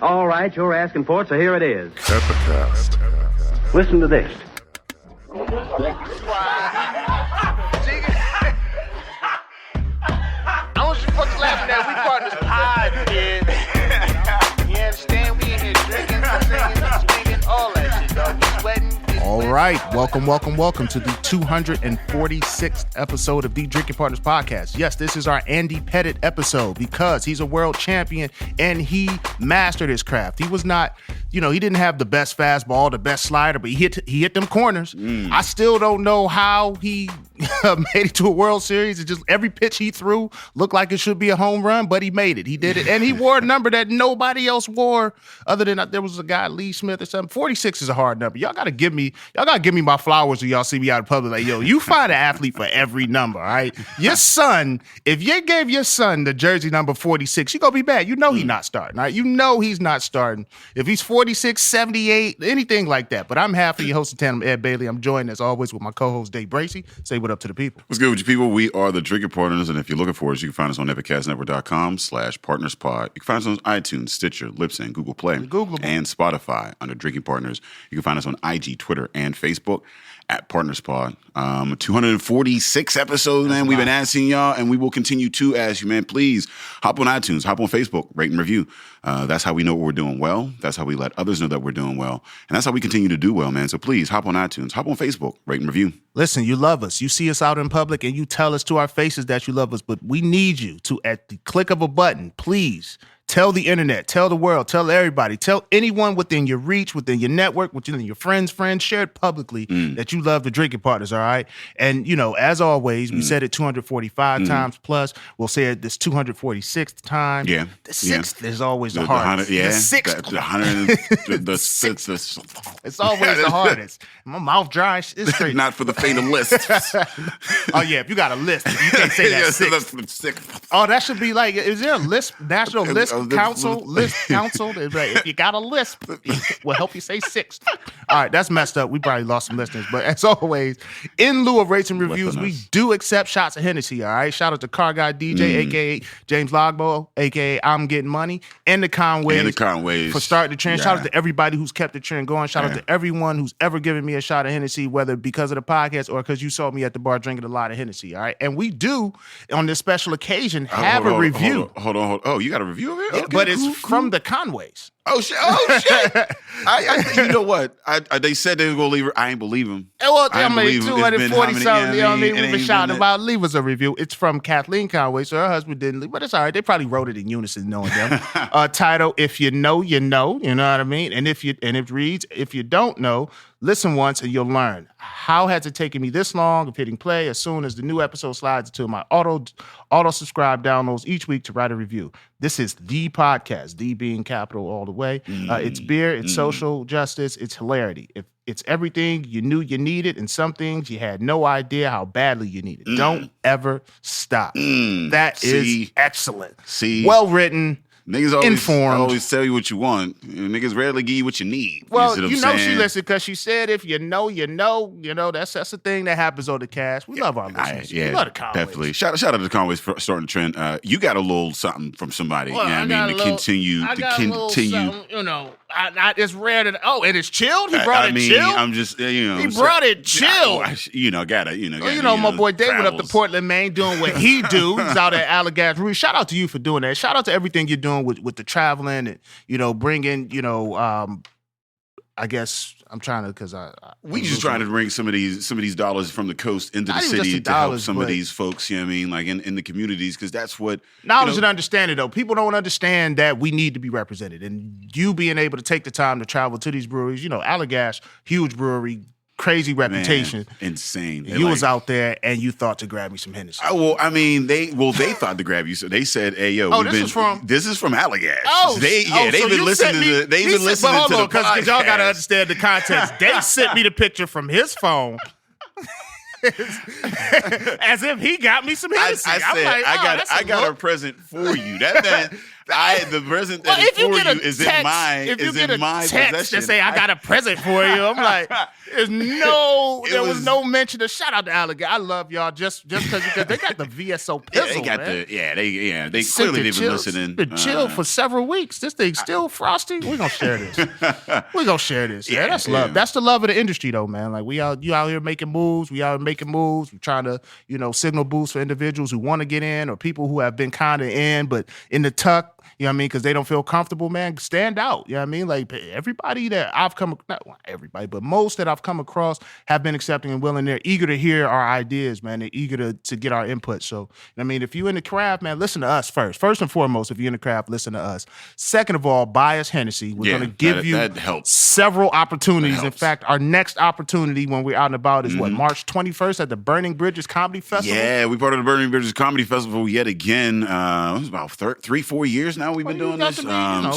All right, you're asking for it, so here it is. Epicast. Listen to this. I want you fucking laughing at we partners pod, kid. You understand? We in here drinking, singing, swinging, all that shit, dog. We sweating. All right, welcome to the 246th episode of the Drinking Partners Podcast. Yes, this is our Andy Pettit episode because he's a world champion and he mastered his craft. He was not, he didn't have the best fastball, the best slider, but he hit them corners. I still don't know how he made it to a World Series. It just every pitch he threw looked like it should be a home run, but he made it. He did it, and he wore a number that nobody else wore other than there was a guy, Lee Smith or something. 46 is a hard number. Y'all gotta give me my flowers when y'all see me out in public. Like, yo, you find an athlete for every number, all right? Your son, if you gave your son the jersey number 46, you gonna be bad. You know he's not starting, all right? You know he's not starting. If he's 46, 78, anything like that. But I'm happy your host and tandem, Ed Bailey. I'm joined as always with my co-host, Dave Bracey. Say what up to the people. What's good with you people? We are the Drinking Partners, and if you're looking for us, you can find us on epicastnetwork.com/partnerspod. You can find us on iTunes, Stitcher, Libsyn, Google Play, and Spotify under Drinking Partners. You can find us on IG, Twitter, and Facebook at PartnersPod. 246 episodes, man. We've been asking y'all, and we will continue to ask you, man. Please hop on iTunes, hop on Facebook, rate and review. That's how we know we're doing well. That's how we let others know that we're doing well. And that's how we continue to do well, man. So please hop on iTunes, hop on Facebook, rate and review. Listen, you love us. You see us out in public and you tell us to our faces that you love us, but we need you to, at the click of a button, please tell the internet, tell the world, tell everybody, tell anyone within your reach, within your network, within your friends, share it publicly that you love the Drinking Partners, all right? And, as always, we said it 245 times plus. We'll say it this 246th time. Yeah. The sixth is always the hardest. The sixth. It's always the hardest. My mouth dry. It's crazy. Not for the faint of list. Oh, yeah, if you got a list, you can't say that sixth. Oh, that should be like, is there a list, national list? List council. If you got a lisp, we'll help you say sixth. All right, that's messed up. We probably lost some listeners, but as always, in lieu of rates and reviews, we do accept shots of Hennessy. All right, shout out to Car Guy DJ, aka James Logbo, aka I'm Getting Money, and the Conways, for starting the trend. Shout out to everybody who's kept the trend going. Shout out to everyone who's ever given me a shot of Hennessy, whether because of the podcast or because you saw me at the bar drinking a lot of Hennessy. All right, and we do on this special occasion have a review. Hold on. Oh, you got a review of it? Yeah, okay, but it's from the Conways. Oh shit! You know what? They said they were gonna leave her. I ain't believe them. Well, I mean, 240 something. We've been shouting about. Leave us a review. It's from Kathleen Conway, so her husband didn't leave, but it's all right. They probably wrote it in unison, knowing them. Title: If you know, you know. You know what I mean? And it reads: If you don't know, listen once and you'll learn. How has it taken me this long of hitting play as soon as the new episode slides into my auto subscribe downloads each week to write a review? This is the podcast, the being capital all the way. It's beer, it's social justice, it's hilarity. It's everything you knew you needed, and some things you had no idea how badly you needed. Don't ever stop. That is excellent. Well written. Niggas always tell you what you want. Niggas rarely give you what you need. Well, she listened because she said, if you know, you know. That's the thing that happens on the cast. We love our listeners. We love the Conways. Definitely. Shout out to the Conways for starting the trend. You got a little something from somebody. Well, to continue. It's rare that. Oh, and it's chilled. He brought it chilled. I'm just He brought it chilled. My boy David up to Portland, Maine, doing what he do. He's out at Allegheny. Shout out to you for doing that. Shout out to everything you're doing with the traveling and bringing I guess I'm trying to because we just trying to bring some of these dollars from the coast into the city to help some of these folks. You know what I mean, like in the communities, because that's what knowledge and understanding. Though people don't understand that we need to be represented, and you being able to take the time to travel to these breweries. Allagash, huge brewery. Crazy reputation. Man, insane. You was out there and you thought to grab me some Hennessy. They thought to grab you. So they said, "Hey, yo, this is from Allagash." Oh, they've been listening to the podcast. Because y'all got to understand the context. They sent me the picture from his phone. As if he got me some Hennessy. I got a present for you. That man, The present that is for you is in my text possession. to say I got a present for you, I'm like, there was no mention of shout out to Alligator. I love y'all just because they got the VSO pistol. They clearly they've been listening. Been chill for several weeks. This thing's still frosty. We're gonna share this. Yeah, that's love. That's the love of the industry, though, man. Like you out here making moves. We out here making moves. We're trying to signal boosts for individuals who want to get in or people who have been kind of in but in the tuck. You know what I mean? Because they don't feel comfortable, man. Stand out. You know what I mean? Like everybody that I've not everybody, but most that I've come across have been accepting and willing. They're eager to hear our ideas, man. They're eager to get our input. So, I mean, if you're in the craft, man, listen to us first. First and foremost, if you're in the craft, listen to us. Second of all, buy us Hennessy. We're going to give you several opportunities. In fact, our next opportunity when we're out and about is March 21st at the Burning Bridges Comedy Festival. Yeah, we part of the Burning Bridges Comedy Festival yet again. It was about 3-4 years now we've been doing this.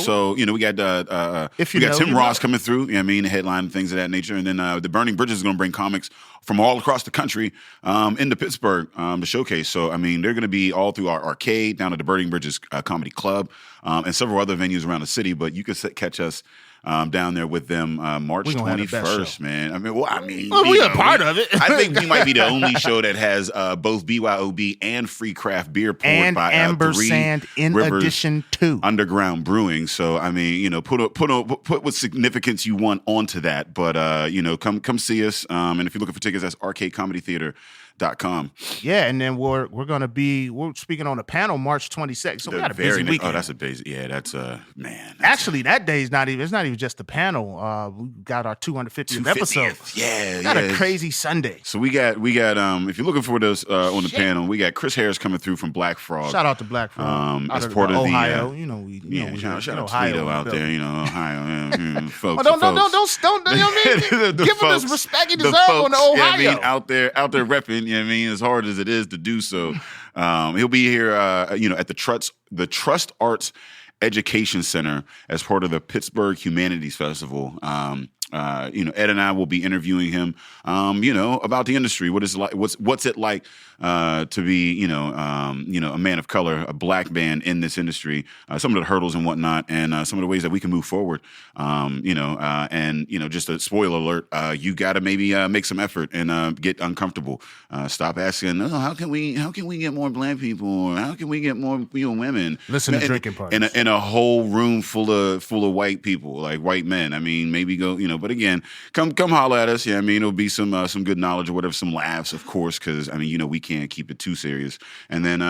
So, we got Tim Ross coming through, you know what I mean, headline things of that nature. And then the Burning Bridges is going to bring comics from all across the country into Pittsburgh to showcase. So, I mean, they're going to be all through our arcade, down at the Burning Bridges Comedy Club, and several other venues around the city. But you can catch us down there with them March 21st, man. I mean, we are part of it. I think we might be the only show that has both BYOB and free craft beer poured by Ampersand in Rivers addition to Underground Brewing. So I mean, put what significance you want onto that. But come see us. And if you're looking for tickets, that's arcadecomedytheater.com. Yeah, and then we're speaking on a panel March 26th. So we got a busy weekend. Oh, that's a busy. Yeah, that's man. Actually, that day is not even just the panel. We got our 250th episode. Yeah, got a crazy Sunday. So we got if you're looking for those on the panel, we got Chris Harris coming through from Black Frog. Shout out to Black Frog. As part of Ohio. Shout out to Toledo out there. Ohio folks. Don't give them this respect he deserves on the Ohio. Yeah, out there repping. You know what I mean? As hard as it is to do so. He'll be here, at the Trust Arts Education Center as part of the Pittsburgh Humanities Festival. Ed and I will be interviewing him, about the industry. What is it like? What's it like to be, a man of color, a black man in this industry? Some of the hurdles and whatnot, and some of the ways that we can move forward. Just a spoiler alert: you got to maybe make some effort and get uncomfortable. Stop asking, how can we get more black people? Or how can we get more women? Listen to drinking parties in a whole room full of white people, like white men. I mean, maybe go, But again, come holler at us. Yeah, I mean, it'll be some good knowledge or whatever, some laughs, of course, because I mean, we can't keep it too serious. And then,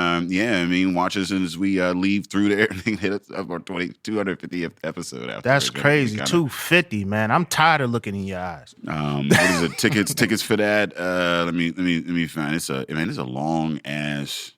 watch us as we leave through there and hit us up our 250th episode. After that's crazy. 250, man. I'm tired of looking in your eyes. What is it? Tickets for that. Let me find. It's a long ass.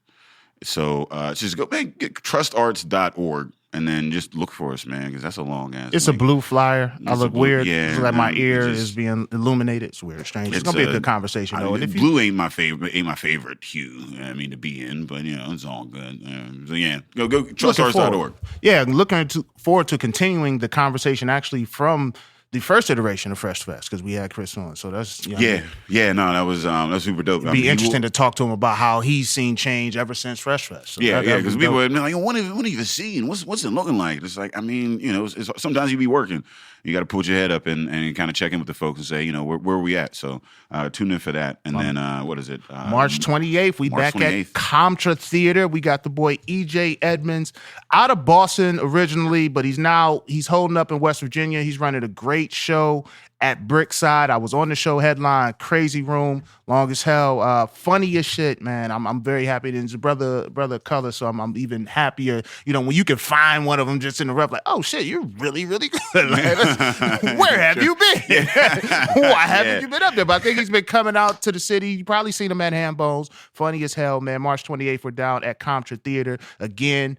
So just go back, get trustarts.org. And then just look for us, man, because that's a long ass. It's a blue flyer. I look weird. Yeah, it's like my ear is being illuminated. It's weird, strange. It's gonna be a good conversation, though. Blue ain't my favorite hue. I mean, to be in, but it's all good. So yeah, go trustarts.org. Yeah, looking forward to continuing the conversation actually from the first iteration of Fresh Fest, because we had Chris on. So that's that was super dope. It'd be interesting to talk to him about how he's seen change ever since Fresh Fest. So because people are like, what have you seen? What's it looking like? It's like, I mean, it's sometimes you be working. You got to put your head up and kind of check in with the folks and say, where are we at? So tune in for that. And then, what is it? March 28th, we back 28th. At Contra Theater. We got the boy E.J. Edmonds out of Boston originally, but he's holding up in West Virginia. He's running a great show at Brickside. I was on the show headline, crazy room, long as hell, funny as shit, man. I'm very happy. It's a brother of color, so I'm even happier. When you can find one of them just in the rep, like, oh shit, you're really, really good. Like, where have you been? Why haven't you been up there? But I think he's been coming out to the city. You probably seen him at Hambones. Funny as hell, man. March 28th, we're down at Contra Theater. Again,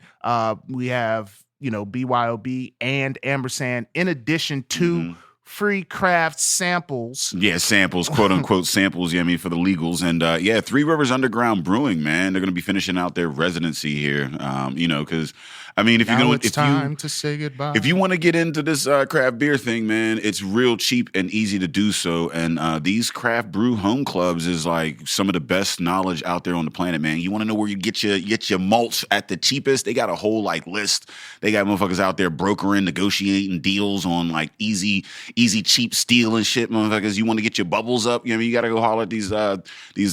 we have, BYOB and Ampersand in addition to free craft samples. Yeah, samples, quote unquote samples, for the legals. And Three Rivers Underground Brewing, man. They're going to be finishing out their residency here, because I mean, time to say goodbye. If you want to get into this craft beer thing, man, it's real cheap and easy to do so. And these craft brew home clubs is like some of the best knowledge out there on the planet, man. You want to know where you get your malts at the cheapest? They got a whole like list. They got motherfuckers out there brokering, negotiating deals on like easy cheap steel and shit, motherfuckers. You want to get your bubbles up? You know, you got to go holler at these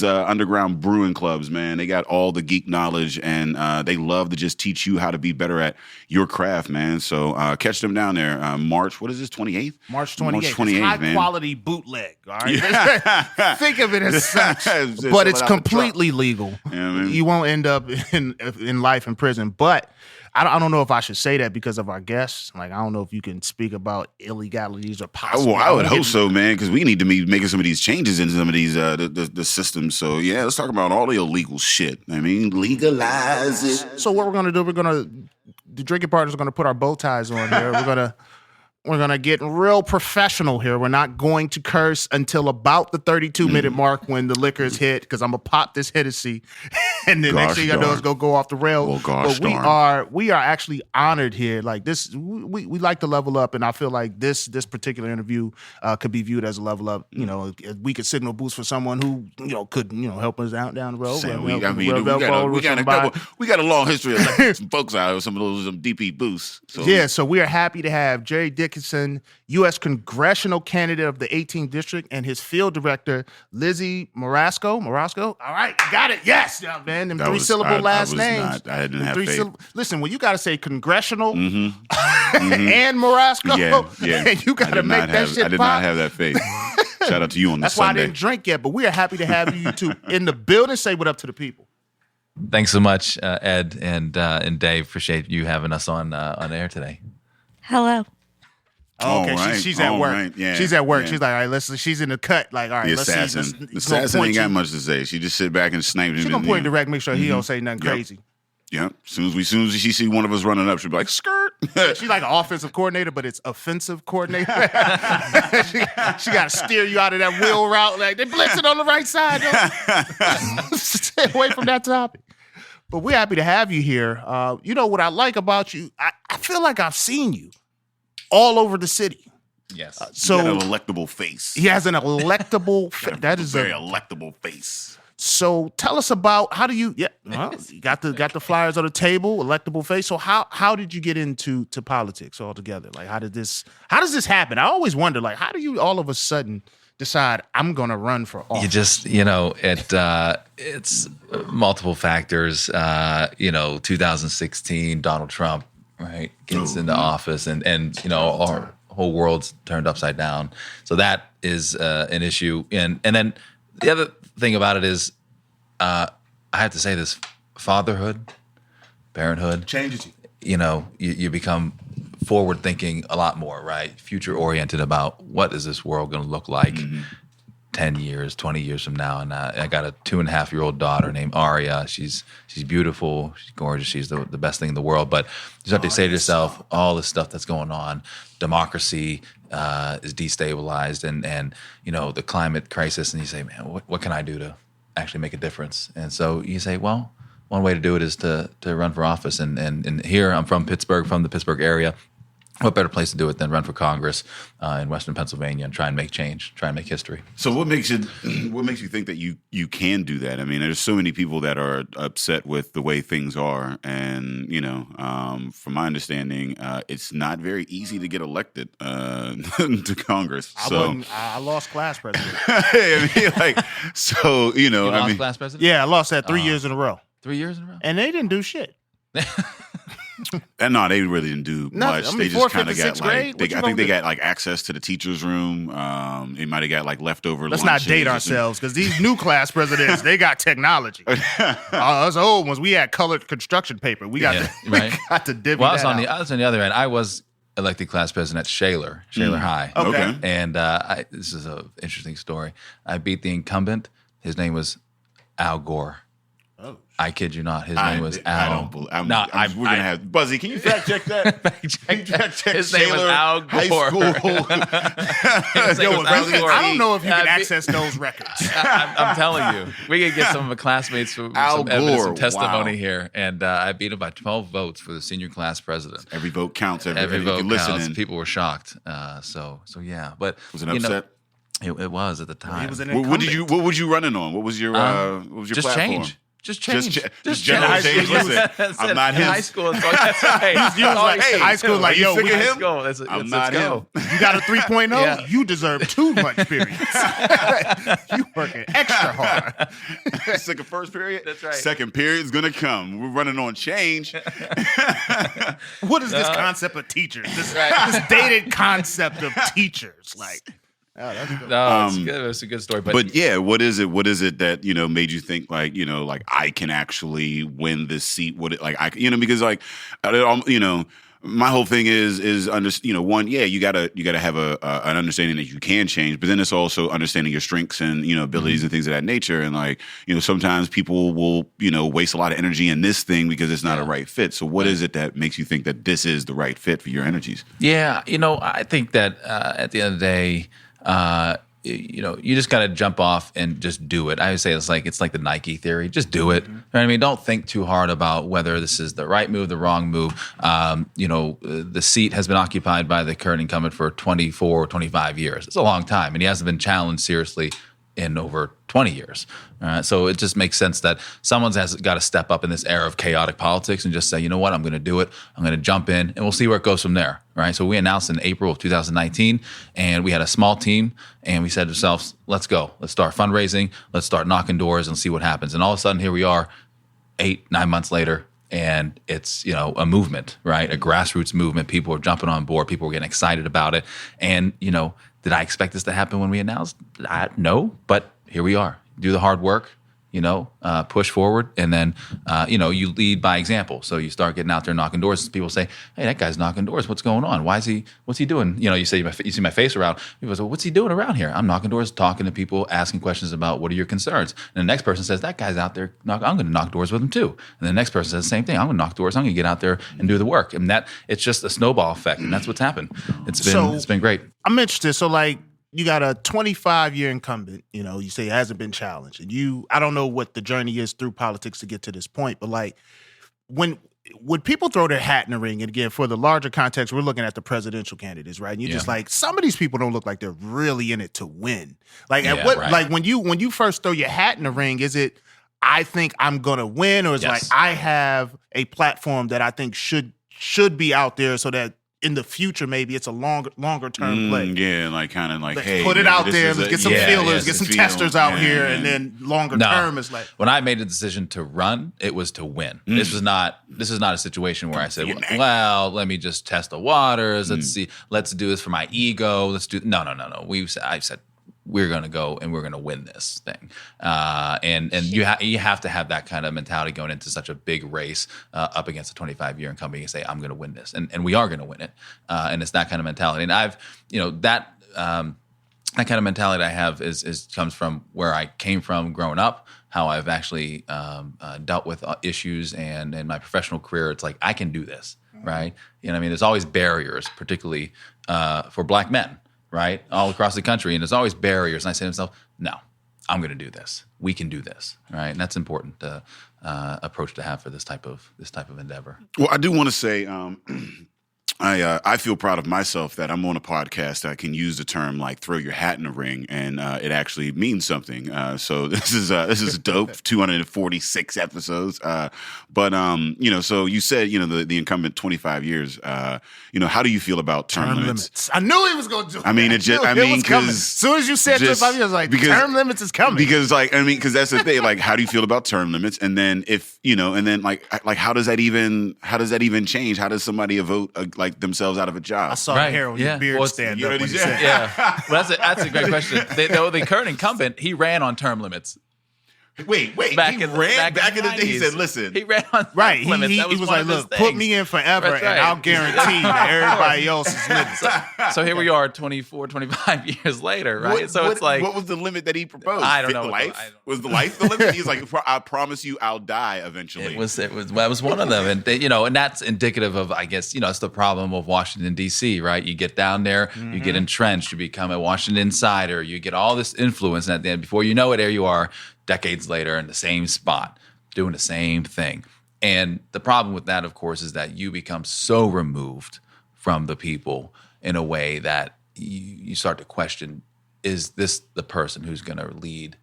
underground brewing clubs, man. They got all the geek knowledge, and they love to just teach you how to be better at your craft, man. So catch them down there. March, what is this, 28th? March 28th. March 28th, high man. quality bootleg, all right? Yeah. Think of it as such, but it's completely legal. Yeah, man. You won't end up in life in prison, but I don't know if I should say that because of our guests. Like, I don't know if you can speak about illegalities or possible. Well, I would hope so, man, because we need to be making some of these changes in some of these the systems. So yeah, let's talk about all the illegal shit. I mean, legalize it. So what we're gonna do? The drinking partners are gonna put our bow ties on here. We're gonna get real professional here. We're not going to curse until about the 32-minute mark when the liquor's hit, because I'm gonna pop this Hennessy, and the next thing I know is gonna go off the rail. Well, gosh, but we are actually honored here. Like this, we like to level up, and I feel like this particular interview could be viewed as a level up. You know, we could signal boost for someone who could help us out down the road. We got a long history of letting some folks out with some of those DP boosts. So. Yeah, so we are happy to have Jerry Dickinson, U.S. congressional candidate of the 18th District, and his field director, Lizzie Marasco. All right, got it. Yes, man. Them three-syllable last names. I didn't have faith. Listen, when you got to say congressional and Marasco, yeah. you got to make that shit pop. I did not have that faith. Shout out to you on this Sunday. That's why I didn't drink yet, but we are happy to have you two in the building. Say what up to the people. Thanks so much, Ed and Dave. Appreciate you having us on air today. Hello. Oh, okay, right. she's at work. Right. Yeah. She's at work. Yeah. She's like, all right, listen. She's in the cut. Like, all right, the let's assassin. see. The assassin ain't got much to say. She just sit back and snipe him. She's gonna point direct, make sure he don't say nothing crazy. Yep. As soon as she see one of us running up, she'll be like, skirt. She's like an offensive coordinator, but it's offensive coordinator. she got to steer you out of that wheel route. Like, they're blitzing on the right side. Stay away from that topic. But we're happy to have you here. You know what I like about you? I feel like I've seen you all over the city. Yes. So an electable face. He has an electable face. That is very electable face. So tell us about how do you? Yeah, well, you got the flyers on the table, electable face. So how did you get into politics altogether? Like how does this happen? I always wonder, like, how do you all of a sudden decide I'm going to run for office? You just, it's multiple factors. 2016, Donald Trump, right, gets into office, and our whole world's turned upside down. So that is an issue. And then the other thing about it is, I have to say this: fatherhood, parenthood changes you. You become forward thinking a lot more, right? Future oriented about what is this world going to look like 10 years, 20 years from now. And I got a 2.5-year-old daughter named Aria. She's beautiful. She's gorgeous. She's the best thing in the world. But you have to say to yourself, all this stuff that's going on, democracy is destabilized, and the climate crisis. And you say, man, what can I do to actually make a difference? And so you say, well, one way to do it is to run for office. And here I'm from Pittsburgh, from the Pittsburgh area. What better place to do it than run for Congress in Western Pennsylvania and try and make change, try and make history? So what makes you think that you can do that? I mean, there's so many people that are upset with the way things are, and from my understanding, it's not very easy to get elected to Congress. I lost class president. You lost class president? Yeah, I lost that 3 years in a row. 3 years in a row? And they didn't do shit. And no, they really didn't do much. They just kind of got I think they got like access to the teacher's room. They might have got like leftover. Let's not date ourselves, because these new class presidents, they got technology. Us old ones, we had colored construction paper. We got to divvy that out. I was on the other end. I was elected class president at Shaler High. Okay. And this is an interesting story. I beat the incumbent. His name was Al Gore. I kid you not. His name was Al. We're gonna have Buzzy. Can you fact check that? His name was Al Gore. High school. I don't know if you can access those records. I'm telling you, we could get some of the classmates from Al some evidence Gore, and testimony wow. here, and I beat him by 12 votes for the senior class president. Every vote counts. Every vote counts. Listening. People were shocked. So yeah, but was it upset? It was at the time. He was an What was you running on? What was your just platform? change. Just change. Just general change. Listen, I'm not him. High school. That's right. Hey, high school, like, yo, sick of him? I'm not him. You got a 3.0? Yeah. You deserve too much experience. You working extra hard. Sick of first period? That's right. Second period's gonna come. We're running on change. What is this concept of teachers? This dated concept of teachers. Like, oh, that's good. No, it's good. It's a good story. But yeah, what is it? What is it that made you think like I can actually win this seat? Because my whole thing is one, you gotta have an understanding that you can change, but then it's also understanding your strengths and abilities and things of that nature. And sometimes people will waste a lot of energy in this thing because it's not a right fit. So what is it that makes you think that this is the right fit for your energies? Yeah, I think that at the end of the day. You just got to jump off and just do it. I would say it's like the Nike theory. Just do it. You know what I mean? Don't think too hard about whether this is the right move, the wrong move. The seat has been occupied by the current incumbent for 24, 25 years. It's a long time, and he hasn't been challenged seriously in over 20 years. So it just makes sense that someone's has got to step up in this era of chaotic politics and just say, you know what, I'm going to do it. I'm going to jump in, and we'll see where it goes from there. Right. So we announced in April of 2019, and we had a small team, and we said to ourselves, let's go. Let's start fundraising. Let's start knocking doors and see what happens. And all of a sudden, here we are 8-9 months later, and it's, a movement, right? A grassroots movement. People are jumping on board. People are getting excited about it. And, did I expect this to happen when we announced? No, but here we are. Do the hard work, push forward, and then, you lead by example. So you start getting out there knocking doors. People say, hey, that guy's knocking doors. What's going on? What's he doing? You say, you see my face around. People say, what's he doing around here? I'm knocking doors, talking to people, asking questions about what are your concerns. And the next person says, that guy's out there. I'm going to knock doors with him too. And the next person says the same thing. I'm going to knock doors. I'm going to get out there and do the work. And it's just a snowball effect. And that's what's happened. It's been great. I'm interested. So you got a 25-year incumbent, you say hasn't been challenged. And I don't know what the journey is through politics to get to this point, but when people throw their hat in the ring, and again, for the larger context, we're looking at the presidential candidates, right? And you're just like, some of these people don't look like they're really in it to win. When you first throw your hat in the ring, is it, I think I'm going to win, or is it like, I have a platform that I think should be out there so that in the future, maybe it's a longer term play. Yeah, hey, put it out there. Let's get some feelers, get some testers out here, and then longer term is like. When I made the decision to run, it was to win. This is not a situation where I said, well, let me just test the waters. Let's see. Let's do this for my ego. No. I said, we're going to go and we're going to win this thing. And you have to have that kind of mentality going into such a big race up against a 25-year incumbent and say, I'm going to win this. And we are going to win it. And it's that kind of mentality. And I've, that kind of mentality I have comes from where I came from growing up, how I've actually dealt with issues, and in my professional career, it's like, I can do this, right? There's always barriers, particularly for Black men. Right, all across the country, and there's always barriers. And I say to myself, "No, I'm going to do this. We can do this." Right, and that's important approach to have for this type of endeavor. Well, I do want to say, I feel proud of myself that I'm on a podcast that can use the term like "throw your hat in the ring," and it actually means something. So this is dope. 246 episodes. So you said the incumbent 25 years. How do you feel about term limits? I knew he was going to do it. I mean, it was coming. As soon as you said 25 years, term limits is coming. Because that's the thing. Like, how do you feel about term limits? And then how does that even change? How does somebody vote themselves out of a job? I saw the hair on your beard stand up when you said yeah. Well, that's a great question. The current incumbent, he ran on term limits. Wait. Back He in the- ran back in in the day. He 90s. said, "Listen, He ran on Right. limits. He That was one like, of his look, put things. me in forever That's and right. I'll guarantee that everybody else is limited. So here we are 24, 25 years later, right? what was the limit that he proposed? I don't know. Life was the life the limit. He's like, I promise you, I'll die eventually. That was one of them, and and that's indicative of, I guess, it's the problem of Washington D.C., right? You get down there, you get entrenched, you become a Washington insider, you get all this influence, and at the end, before you know it, there you are, decades later, in the same spot, doing the same thing. And the problem with that, of course, is that you become so removed from the people in a way that you start to question: is this the person who's going to lead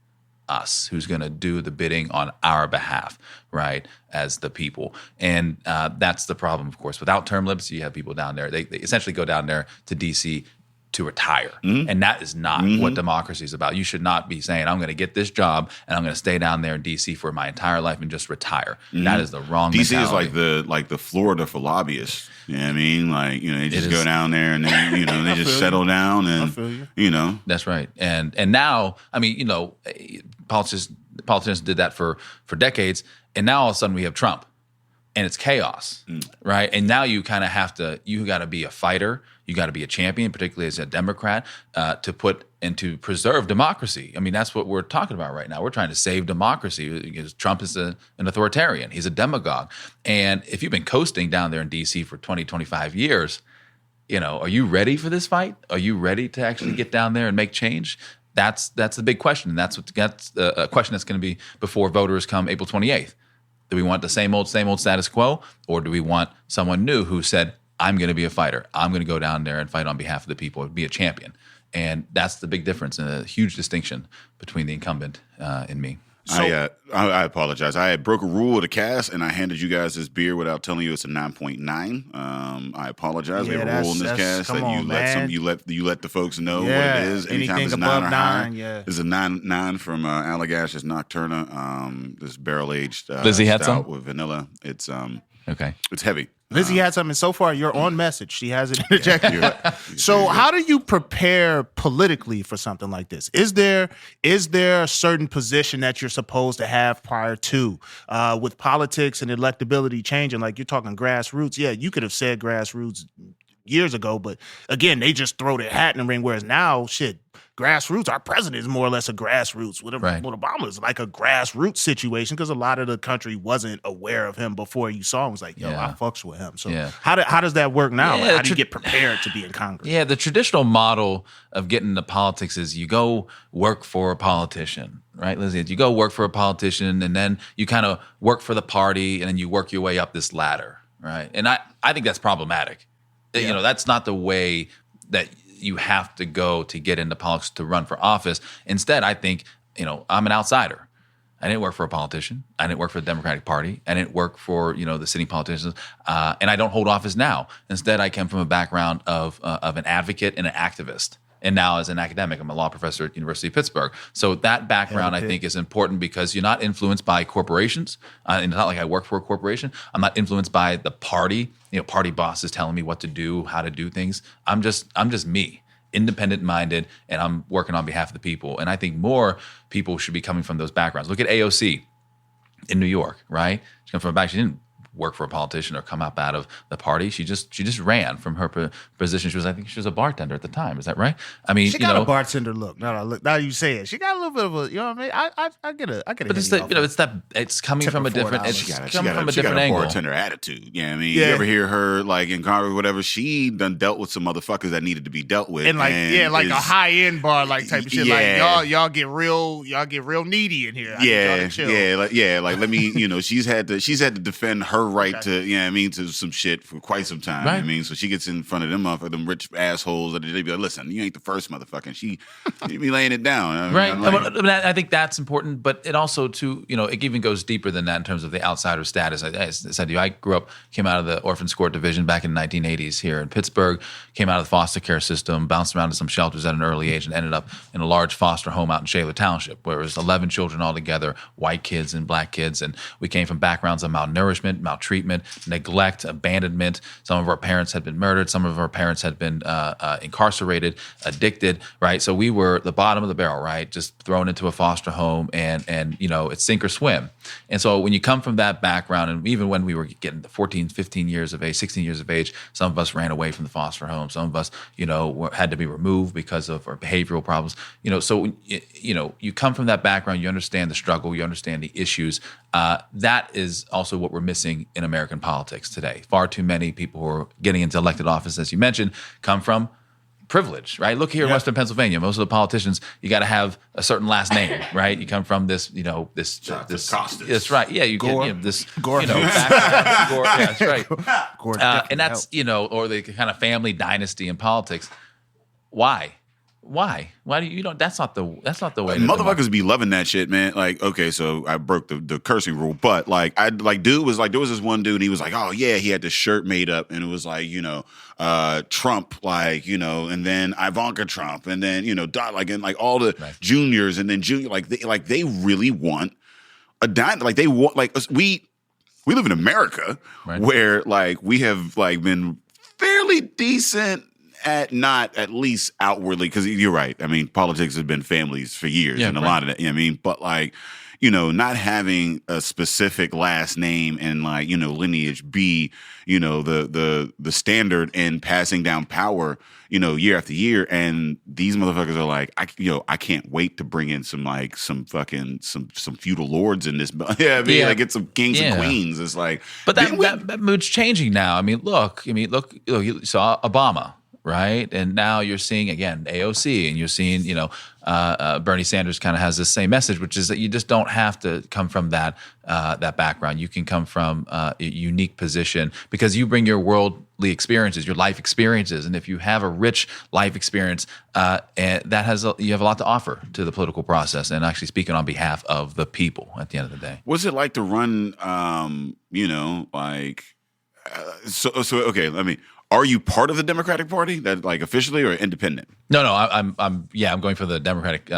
us, who's going to do the bidding on our behalf, right, as the people? And that's the problem, of course. Without term limits, you have people down there. They essentially go down there to D.C. to retire. And that is not what democracy is about. You should not be saying, I'm going to get this job and I'm going to stay down there in D.C. for my entire life and just retire. That is the wrong D.C. mentality. is like the Florida for lobbyists. You know what I mean? Like, they just go down there and then, they just settle down and, That's right. And now, I mean, politicians did that for decades. And now all of a sudden we have Trump. And it's chaos, right? And now you kind of you got to be a fighter. You got to be a champion, particularly as a Democrat, to put and to preserve democracy. I mean, that's what we're talking about right now. We're trying to save democracy because Trump is an authoritarian. He's a demagogue. And if you've been coasting down there in D.C. for 20, 25 years, are you ready for this fight? Are you ready to actually get down there and make change? That's the big question. And that's a question that's going to be before voters come April 28th. Do we want the same old status quo, or do we want someone new who said, I'm going to be a fighter. I'm going to go down there and fight on behalf of the people, be a champion? And that's the big difference and a huge distinction between the incumbent and me. I apologize. I broke a rule of the cast, and I handed you guys this beer without telling you it's a 9.9. I apologize. We have a rule in this cast that you let the folks know what it is. Anytime it's 9 or higher, there's a 9 from Allagash's Nocturna. This barrel aged Lizzie had some with vanilla. It's okay. It's heavy. Lizzie had something. So far, you're on message. She hasn't interjected. So how do you prepare politically for something like this? Is there a certain position that you're supposed to have prior to? With politics and electability changing, like you're talking grassroots, yeah, you could have said grassroots years ago, but again, they just throw their hat in the ring, whereas now, grassroots, our president is more or less a grassroots. With Obama is like a grassroots situation because a lot of the country wasn't aware of him before you saw him. It was like, I fucks with him. So how does that work now? How do you get prepared to be in Congress? Yeah, the traditional model of getting into politics is you go work for a politician, right, Lizzie? You go work for a politician, and then you kind of work for the party, and then you work your way up this ladder, right? And I think that's problematic. That's not the way that you have to go to get into politics to run for office. Instead, I think, I'm an outsider. I didn't work for a politician. I didn't work for the Democratic Party. I didn't work for, the sitting politicians. And I don't hold office now. Instead, I came from a background of an advocate and an activist. And now as an academic, I'm a law professor at University of Pittsburgh. So that background, I think, is important because you're not influenced by corporations. And it's not like I work for a corporation. I'm not influenced by the party. Party bosses telling me what to do, how to do things. I'm just me, independent-minded, and I'm working on behalf of the people. And I think more people should be coming from those backgrounds. Look at AOC in New York, right? She comes from a background. She didn't work for a politician or come up out of the party. She just ran from her position. I think she was a bartender at the time. Is that right? I mean, she got a bartender look. No, now you say it. She got a little bit of a, what I mean? I get it. But it's coming from a different. It's coming from a different She angle. got a bartender attitude. You know what I mean? You ever hear her like in Congress or whatever? She done dealt with some motherfuckers that needed to be dealt with, and like a high end bar like type of shit. Yeah. Like y'all get real needy in here. Like let me. She's had to defend her right to to some shit for quite some time. Right. I mean, so she gets in front of them rich assholes that they be like, listen, you ain't the first motherfucker. And she be laying it down. Right. I think that's important, but it also it even goes deeper than that in terms of the outsider status. I said to you, I came out of the orphan court division back in the 1980s here in Pittsburgh, came out of the foster care system, bounced around to some shelters at an early age, and ended up in a large foster home out in Shaler Township, where it was 11 children altogether, white kids and black kids, and we came from backgrounds of malnourishment, maltreatment, neglect, abandonment. Some of our parents had been murdered. Some of our parents had been incarcerated, addicted, right? So we were the bottom of the barrel, right? Just thrown into a foster home and it's sink or swim. And so when you come from that background, and even when we were getting the 14, 15 years of age, 16 years of age, some of us ran away from the foster home. Some of us, had to be removed because of our behavioral problems. So you come from that background, you understand the struggle, you understand the issues. That is also what we're missing in American politics today. Far too many people who are getting into elected office, as you mentioned, come from privilege, right? Look here in Western Pennsylvania. Most of the politicians, you got to have a certain last name, right? You come from this, this. Costas. That's right. Yeah, you Gore. get this, Gore. background. Gore, yeah, that's right. Gore And that's or the kind of family dynasty in politics. Why? Why do you don't? That's not the way. Motherfuckers be loving that shit, man. Like, okay, so I broke the cursing rule, but there was this one dude, and he was like, oh yeah, he had this shirt made up, and it was like, Trump, and then Ivanka Trump, and then and all the juniors, and then junior, they really want a dime, they want we live in America, right, where we have been fairly decent. At least outwardly, because you're right. I mean, politics has been families for years, and a lot of that. But not having a specific last name and lineage be the standard in passing down power year after year, and these motherfuckers are like, I can't wait to bring in some feudal lords in this. Get some kings and queens. It's like, but that mood's changing now. Look, you saw Obama. Right. And now you're seeing, again, AOC, and you're seeing, Bernie Sanders kind of has the same message, which is that you just don't have to come from that background. You can come from a unique position because you bring your worldly experiences, your life experiences. And if you have a rich life experience, and you have a lot to offer to the political process, and actually speaking on behalf of the people at the end of the day. What's it like to run, okay, are you part of the Democratic Party, that officially, or independent? No, I'm going for the Democratic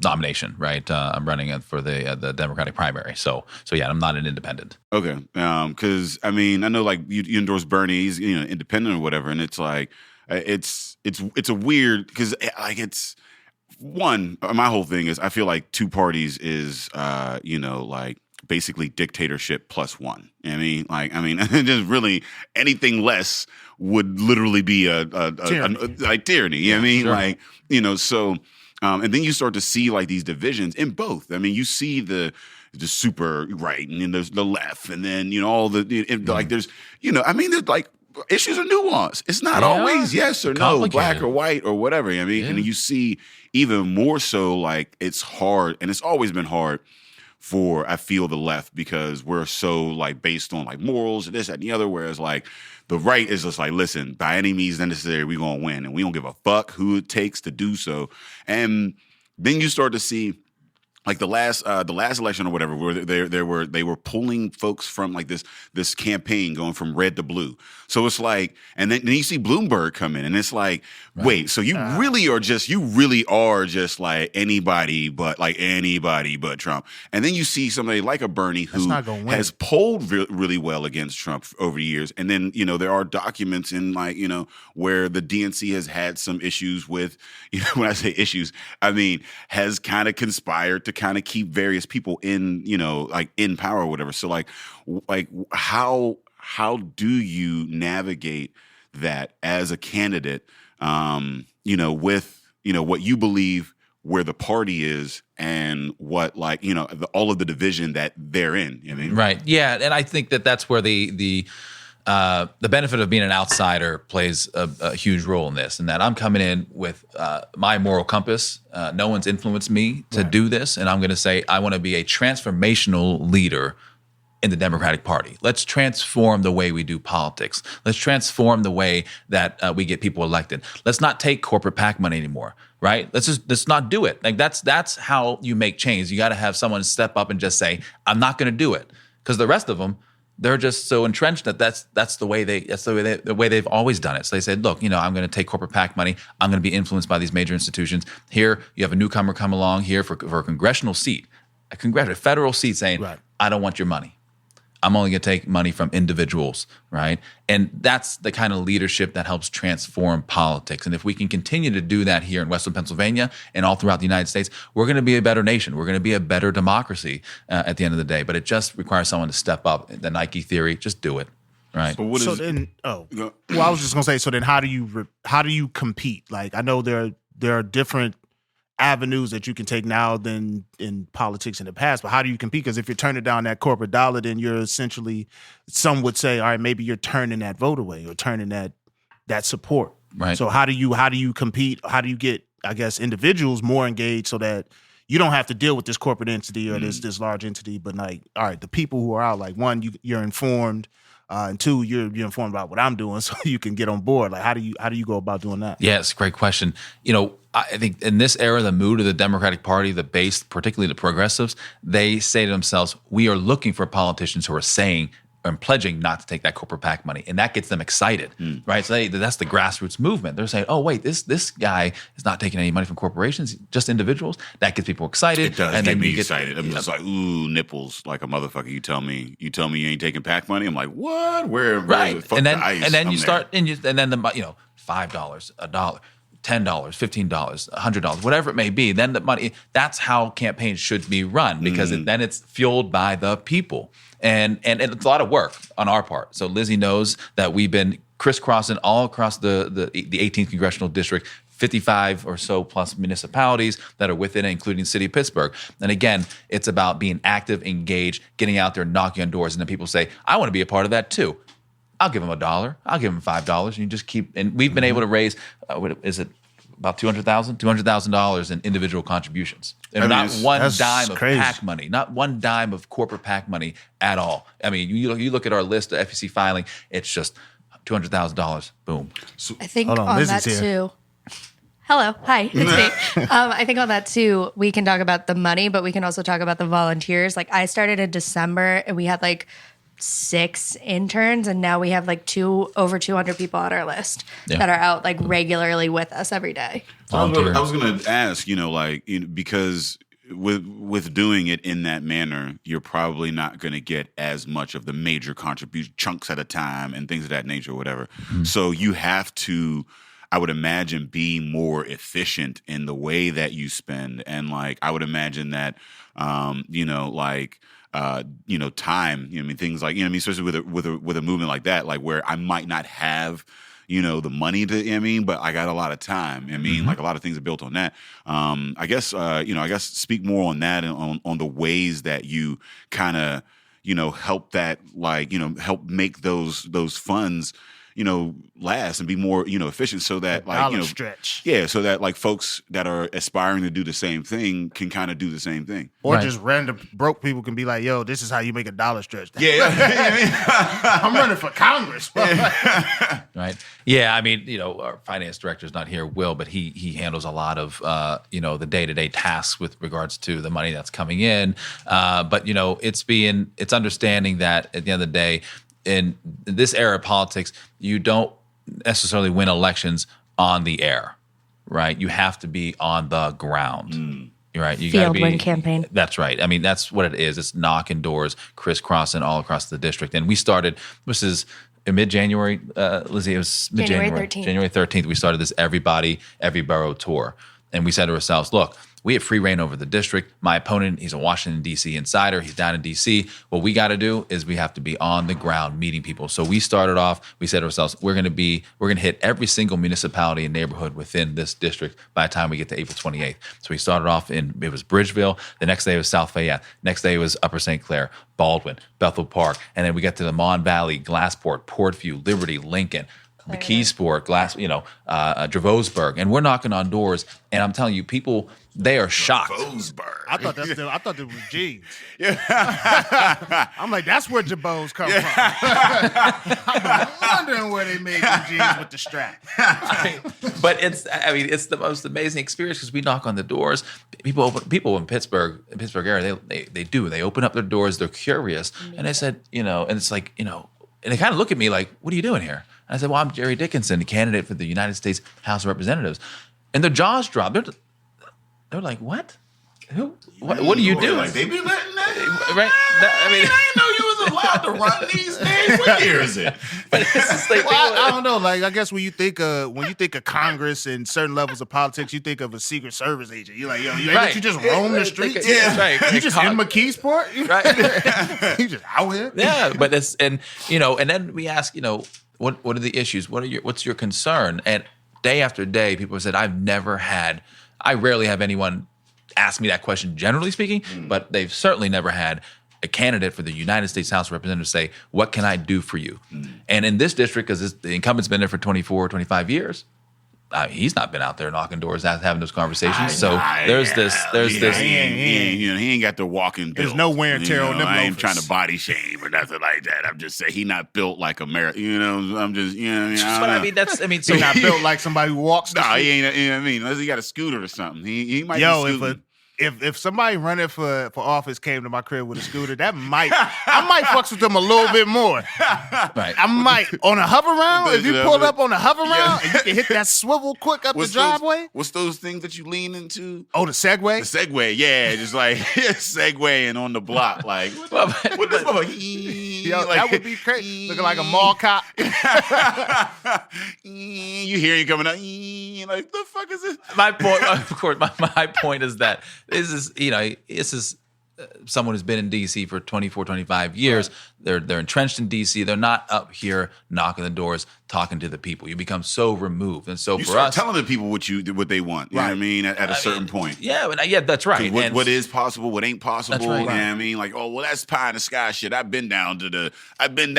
nomination, right? I'm running for the Democratic primary. So yeah, I'm not an independent. Okay, because I know you endorse Bernie, he's independent or whatever, and it's it's a weird, because it's one. My whole thing is I feel like two parties is basically dictatorship plus one. Just really anything less would literally be a tyranny. You know what I mean? Sure. So, and then you start to see these divisions in both. You see the super right, and then there's the left, and then all the there's there's issues are nuanced. It's not always yes or no, black or white or whatever. And you see even more so it's hard, and it's always been hard for, I feel, the left, because we're so based on morals and this, that, and the other, whereas the right is just listen, by any means necessary, we're gonna win, and we don't give a fuck who it takes to do so. And then you start to see the last election or whatever, where they were pulling folks from this campaign going from red to blue. So it's and then you see Bloomberg come in, and it's wait, so you really are just anybody but Trump. And then you see somebody like a Bernie who has polled really well against Trump over years. And then there are documents in where the DNC has had some issues with, when I say issues, has kind of conspired to kind of keep various people in, in power or whatever. So how do you navigate that as a candidate, with, what you believe where the party is and what all of the division that they're in, Right. Yeah. And I think that's where the benefit of being an outsider plays a huge role in this, and that I'm coming in with my moral compass. No one's influenced me to do this, and I'm going to say I want to be a transformational leader in the Democratic Party. Let's transform the way we do politics. Let's transform the way that we get people elected. Let's not take corporate PAC money anymore, right? Let's not do it. That's how you make change. You got to have someone step up and just say, I'm not going to do it, because the rest of them, they're just so entrenched that that's the way they've always done it. So they said, look, I'm going to take corporate PAC money. I'm going to be influenced by these major institutions. Here, you have a newcomer come along here for a congressional seat, a federal seat, saying, I don't want your money. I'm only going to take money from individuals, right? And that's the kind of leadership that helps transform politics. And if we can continue to do that here in Western Pennsylvania and all throughout the United States, we're going to be a better nation. We're going to be a better democracy at the end of the day. But it just requires someone to step up. The Nike theory, just do it, right? But what is, well, I was just gonna say. So then, how do you compete? Like, I know there are different avenues that you can take now than in politics in the past, but how do you compete? Because if you're turning down that corporate dollar, then you're essentially, some would say, all right, maybe you're turning that vote away or turning that support. Right. So how do you compete? How do you get, I guess, individuals more engaged so that you don't have to deal with this corporate entity or this large entity, but like, all right, the people who are out, like, one, you're informed, and two, you're informed about what I'm doing, so you can get on board. Like, how do you go about doing that? Yeah, it's a great question. I think in this era, the mood of the Democratic Party, the base, particularly the progressives, they say to themselves, we are looking for politicians who are saying and pledging not to take that corporate PAC money. And that gets them excited, right? So that's the grassroots movement. They're saying, oh, wait, this guy is not taking any money from corporations, just individuals. That gets people excited. It does and get then me excited. I'm just like, ooh, nipples, like a motherfucker. You tell me you ain't taking PAC money? I'm like, what? Where right. is it? Fuck and then, the ice. and then I'm you there. start, and then the $5, $1, $10, $15, $100, whatever it may be, then the money, that's how campaigns should be run, because then it's fueled by the people. And it's a lot of work on our part. So Lizzie knows that we've been crisscrossing all across the 18th congressional district, 55 or so plus municipalities that are within it, including the city of Pittsburgh. And again, it's about being active, engaged, getting out there, knocking on doors. And then people say, I want to be a part of that too. I'll give them $1. I'll give them $5. And you just keep, and we've been able to raise, what is it? About $200,000 in individual contributions. And not one dime of PAC money, not one dime of corporate PAC money at all. I mean, you look at our list of FEC filing, it's just $200,000. Boom. I think on, that here. too. Hello, hi, it's me. I think on that too, we can talk about the money, but we can also talk about the volunteers. Like, I started in December, and we had like 6 interns, and now we have like over 200 people on our list that are out like regularly with us every day. I was going to ask, because with doing it in that manner, you're probably not going to get as much of the major contribution chunks at a time and things of that nature or whatever. So you have to, I would imagine, be more efficient in the way that you spend. And like, I would imagine that, time, things like, especially with a movement like that, like where I might not have, the money to, but I got a lot of time. Like a lot of things are built on that. I guess speak more on that and on the ways that you kind of, help that, like, help make those funds, last and be more, efficient, so that like, stretch. Yeah, so that like folks that are aspiring to do the same thing can kind of do the same thing. Or just random broke people can be like, yo, this is how you make $1 stretch. Yeah. I'm running for Congress. Right. Yeah, our finance director is not here, Will, but he handles a lot of, the day-to-day tasks with regards to the money that's coming in. But, it's understanding that at the end of the day, in this era of politics, you don't necessarily win elections on the air, right? You have to be on the ground. Right? You Field win campaign. That's right. That's what it is. It's knocking doors, crisscrossing all across the district. And we started, this is in mid-January, Lizzie, it was mid-January. January 13th, we started this Everybody, Every Borough tour. And we said to ourselves, look, we have free reign over the district. My opponent, he's a Washington, D.C. insider. He's down in D.C. What we got to do is we have to be on the ground meeting people. So we started off, we said to ourselves, we're going to hit every single municipality and neighborhood within this district by the time we get to April 28th. So we started off it was Bridgeville. The next day was South Fayette. Next day was Upper St. Clair, Baldwin, Bethel Park. And then we get to the Mon Valley, Glassport, Portview, Liberty, Lincoln, McKeesport, Dravosburg, and we're knocking on doors, and I'm telling you, people, they are shocked. I thought that was jeans. Yeah. I'm like, that's where Jabos come from. I'm wondering where they made the jeans with the strap. But it's the most amazing experience, because we knock on the doors. People in Pittsburgh area, they open up their doors, they're curious, and they said, and it's like, and they kind of look at me like, what are you doing here? And I said, well, I'm Jerry Dickinson, a candidate for the United States House of Representatives. And their jaws dropped. They're like, what? Who? What are you doing? Like, they be letting that? Right? I didn't know you was allowed to run these days? What year is it? But it's just like, Well, I don't know. Like, I guess when you think of Congress and certain levels of politics, you think of a Secret Service agent. You're like, yo, you just roam the streets. Yeah, right. You just in McKeesport. Right. You just out here. Yeah, but it's and then we ask, what are the issues? What's your concern? And day after day, people said, I rarely have anyone ask me that question, generally speaking, but they've certainly never had a candidate for the United States House of Representatives say, what can I do for you? And in this district, because the incumbent's been there for 24, 25 years, he's not been out there knocking doors, having those conversations. There's this. He ain't got the walking. There's no wear and tear on them. I ain't loafers. trying to body shame or nothing like that. I'm just saying he not built like America. I'm just So He's not built like somebody who walks. No, he ain't. You know what I mean? Unless he got a scooter or something. He might. Yo, be scooting. if somebody running for office came to my crib with a scooter, I might fucks with them a little bit more. right. I might on a hover round. If you pull up on a hover round and you can hit that swivel quick up the driveway. What's those things that you lean into? Oh, the Segway. The Segway, yeah, just like segwaying on the block, like what this motherfucker? Yo, that would be crazy. Looking like a mall cop. You hear you coming out. Like the fuck is this? My point, of course, my point is that this is someone who's been in D.C. for 24, 25 years. Right. They're entrenched in D.C. They're not up here knocking the doors, talking to the people. You become so removed, and so you for start us, telling the people what they want. You know what I mean? At a certain point. Yeah, that's right. What is possible? What ain't possible? That's right. You know what I mean? Like, oh well, that's pie in the sky shit. I've been down to the DC I've been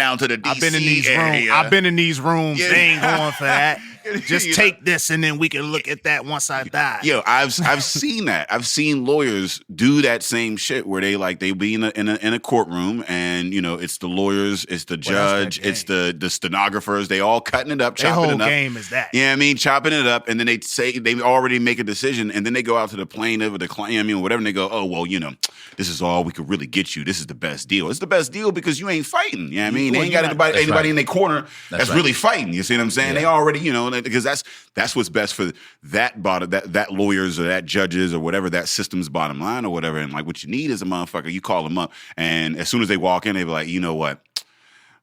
in these area. rooms. I've been in these rooms. Yeah. They ain't going for that. Just take this and then we can look at that once I die. Yo, I've seen that. I've seen lawyers do that same shit where they be in a courtroom and it's the lawyers, it's the judge, it's the stenographers. They all cutting it up, chopping it up. Their whole game is that. Yeah, you know what I mean, chopping it up, and then they say they already make a decision, and then they go out to the plaintiff or the client, whatever, and they go, oh well, this is all we could really get you. This is the best deal. It's the best deal because you ain't fighting. You know what I mean? They ain't got anybody in their corner that's really fighting. You see what I'm saying? Yeah. They already, because that's what's best for that lawyers or that judges or whatever, that system's bottom line or whatever. And like what you need is a motherfucker. You call them up, and as soon as they walk in, they be like, you know what?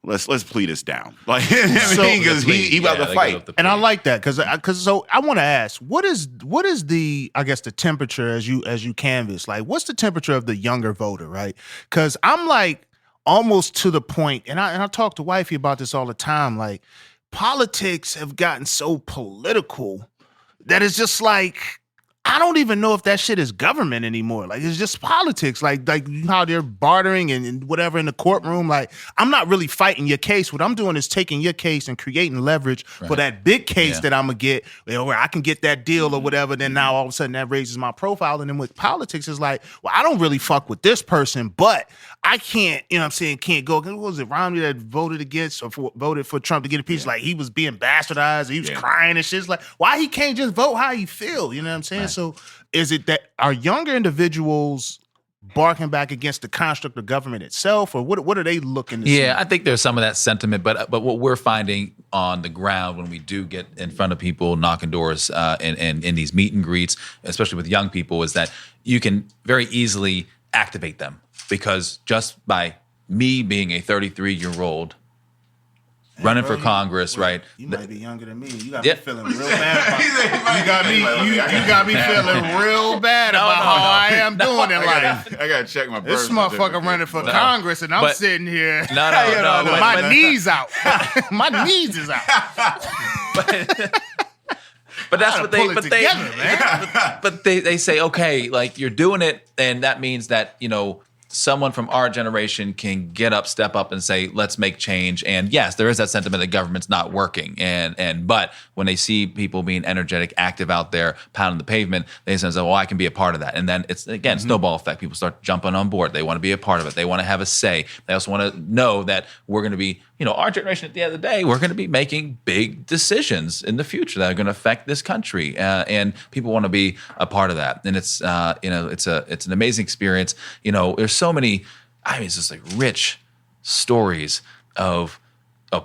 Let's plead this down, like because he about to fight. And I like that because so I want to ask, what is the the temperature as you canvass? Like, what's the temperature of the younger voter, right? Because I'm like almost to the point, and I talk to wifey about this all the time, like. Politics have gotten so political that it's just like I don't even know if that shit is government anymore. Like it's just politics. Like how they're bartering and whatever in the courtroom. Like I'm not really fighting your case. What I'm doing is taking your case and creating leverage for that big case that I'm gonna get where I can get that deal or whatever. Then now all of a sudden that raises my profile. And then with politics, it's like, well, I don't really fuck with this person, but I can't, can't go. What was it, Romney that voted against or voted for Trump to get impeached? Like he was being bastardized. He was crying and shit. It's like, why he can't just vote how he feel? You know what I'm saying? Right. So is it that are younger individuals barking back against the construct of government itself, or what are they looking to see? I think there's some of that sentiment, but what we're finding on the ground when we do get in front of people, knocking doors, and in these meet and greets, especially with young people, is that you can very easily activate them. Because just by me being a 33-year-old running for Congress, right? You might be younger than me. You got me feeling real bad. You got me feeling real bad about how I am doing in life. I gotta check my birth This motherfucker running for Congress, and I'm sitting here. My knees out. My knees is out. But that's what they say, okay, like you're doing it, and that means that, someone from our generation can get up, step up, and say, let's make change. And yes, there is that sentiment that government's not working. But when they see people being energetic, active out there, pounding the pavement, they say, well, I can be a part of that. And then it's, again, snowball effect. People start jumping on board. They want to be a part of it. They want to have a say. They also want to know that we're going to be, our generation at the end of the day, we're going to be making big decisions in the future that are going to affect this country. And people want to be a part of that. And it's, it's an amazing experience. There's so many, it's just like rich stories of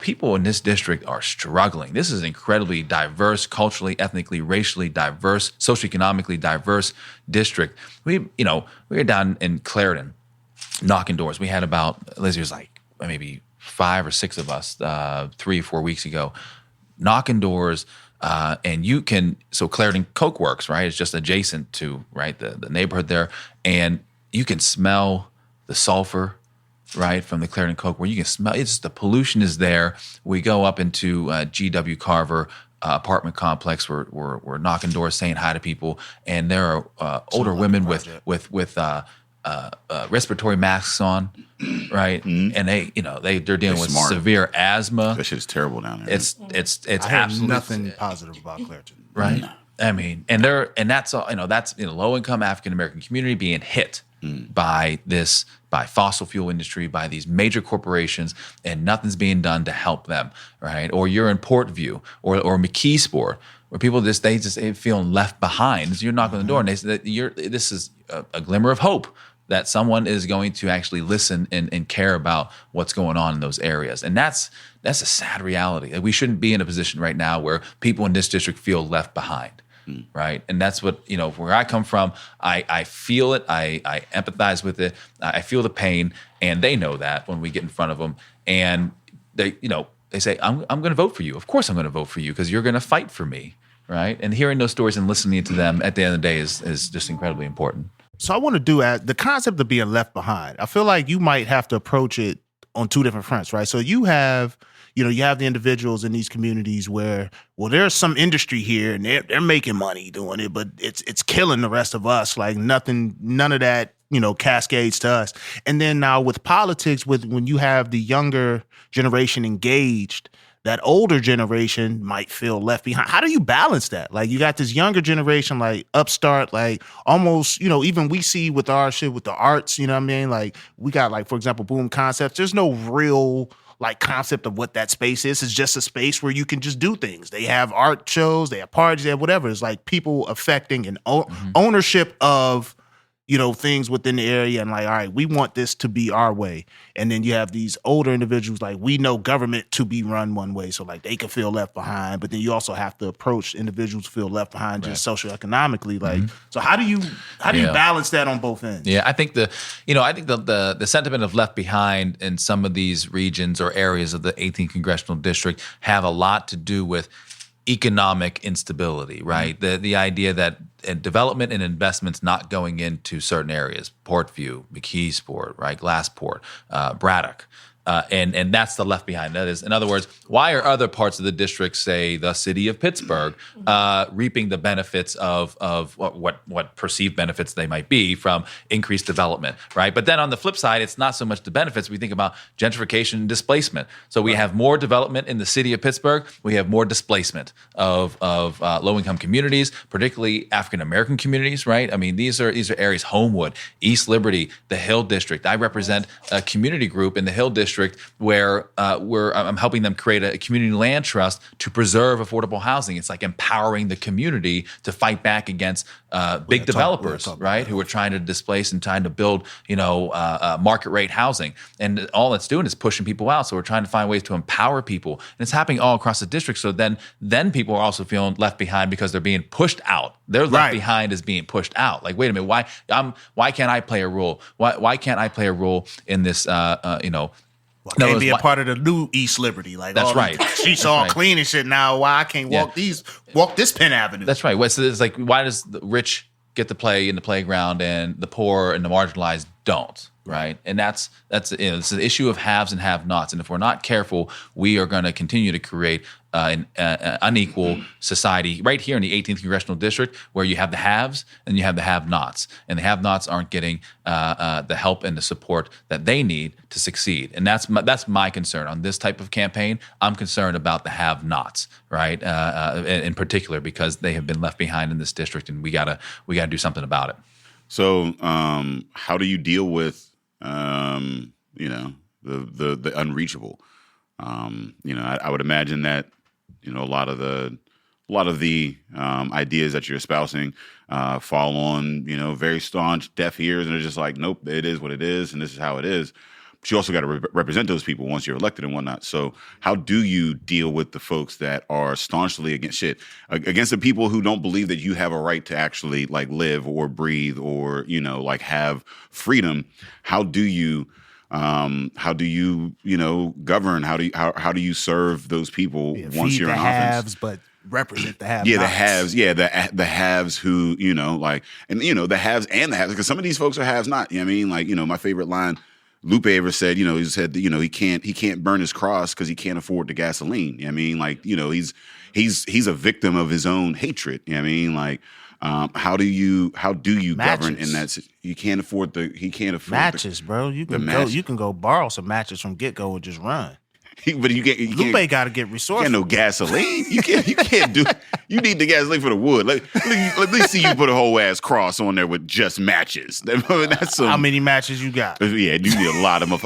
people in this district are struggling. This is an incredibly diverse, culturally, ethnically, racially diverse, socioeconomically diverse district. We were down in Clarendon knocking doors. We had about, Lizzie was like, maybe 5 or 6 of us 3 or 4 weeks ago, knocking doors. And you can, so Clarendon Coke Works, right? It's just adjacent to, right, the neighborhood there. And you can smell the sulfur, right, from the Clarendon Coke, where you can smell, it's the pollution is there. We go up into G.W. Carver apartment complex. We're knocking doors, saying hi to people. And there are older women with respiratory masks on, right? Mm-hmm. And they're dealing with smart. Severe asthma. That shit is terrible down there. It's I heard absolutely nothing positive about Clairton. right. I mean, and that's all, that's low income African American community being hit by fossil fuel industry, by these major corporations, and nothing's being done to help them, right? Or you're in Portview or McKeesport, where people they just feeling left behind. So you're knocking on the door, and they say that this is a glimmer of hope that someone is going to actually listen and care about what's going on in those areas. And that's a sad reality. We shouldn't be in a position right now where people in this district feel left behind, right? And that's what, where I come from, I feel it, I empathize with it, I feel the pain, and they know that when we get in front of them. And they say, I'm going to vote for you. Of course I'm going to vote for you because you're going to fight for me, right? And hearing those stories and listening to them at the end of the day is just incredibly important. So I want to do the concept of being left behind. I feel like you might have to approach it on 2 different fronts, right? So you have the individuals in these communities where, well, there's some industry here and they're making money doing it, but it's killing the rest of us. Like none of that, cascades to us. And then now with politics, when you have the younger generation engaged, that older generation might feel left behind. How do you balance that? Like you got this younger generation, like upstart, like almost, even we see with our shit with the arts, you know what I mean? Like we got like, for example, Boom Concepts. There's no real like concept of what that space is. It's just a space where you can just do things. They have art shows, they have parties, they have whatever. It's like people affecting and ownership of, things within the area and like, all right, we want this to be our way. And then you have these older individuals, like we know government to be run one way. So like they can feel left behind, but then you also have to approach individuals who feel left behind just socioeconomically. Like, so how do you balance that on both ends? Yeah, I think the sentiment of left behind in some of these regions or areas of the 18th congressional district have a lot to do with economic instability, right? The idea that development and investments not going into certain areas, Portview, McKeesport, right, Glassport, Braddock, and that's the left behind. That is, in other words, why are other parts of the district, say the city of Pittsburgh, reaping the benefits of what perceived benefits they might be from increased development, right? But then on the flip side, it's not so much the benefits. We think about gentrification and displacement. So we have more development in the city of Pittsburgh. We have more displacement of low-income communities, particularly African American communities, right? I mean, these are areas: Homewood, East Liberty, the Hill District. I represent a community group in the Hill District where I'm helping them create a community land trust to preserve affordable housing. It's like empowering the community to fight back against big developers, right, who are trying to displace and trying to build, market rate housing. And all it's doing is pushing people out. So we're trying to find ways to empower people. And it's happening all across the district. So then people are also feeling left behind because they're being pushed out. They're left behind as being pushed out. Like, wait a minute, why can't I play a role? Why can't I play a role in this, Well, I can't be a part of the new East Liberty. Like that's right. She's all clean and shit now. Why I can't walk this Penn Avenue? That's right. So it's like, why does the rich get to play in the playground and the poor and the marginalized don't? Right. And that's it's an issue of haves and have-nots. And if we're not careful, we are going to continue to create an unequal society right here in the 18th congressional district, where you have the haves and you have the have-nots, and the have-nots aren't getting the help and the support that they need to succeed. And that's my concern on this type of campaign. I'm concerned about the have-nots, right? In particular, because they have been left behind in this district, and we gotta do something about it. So, how do you deal with the unreachable? I would imagine that a lot of the ideas that you're espousing fall on very staunch deaf ears, and they're just like, nope, it is what it is, and this is how it is. But you also got to represent those people once you're elected and whatnot. So how do you deal with the folks that are staunchly against the people who don't believe that you have a right to actually like live or breathe or have freedom? How do you How do you, govern? How do you serve those people once feed you're the in haves, office? but represent the have. Yeah, the haves. Yeah, the haves who, the haves and the haves, because some of these folks are haves not. You know what I mean? Like, my favorite line Lupe ever said, he said, he can't burn his cross because he can't afford the gasoline. You know what I mean? Like, he's a victim of his own hatred. You know what I mean? Like, how do you govern in that? He can't afford matches, bro. You can go borrow some matches from Get Go and just run. But Lupe got to get resourceful. You can't no gasoline. You can't do. You need the gasoline for the wood. Let me see you put a whole ass cross on there with just matches. That's how many matches you got? Yeah, you need a lot of them.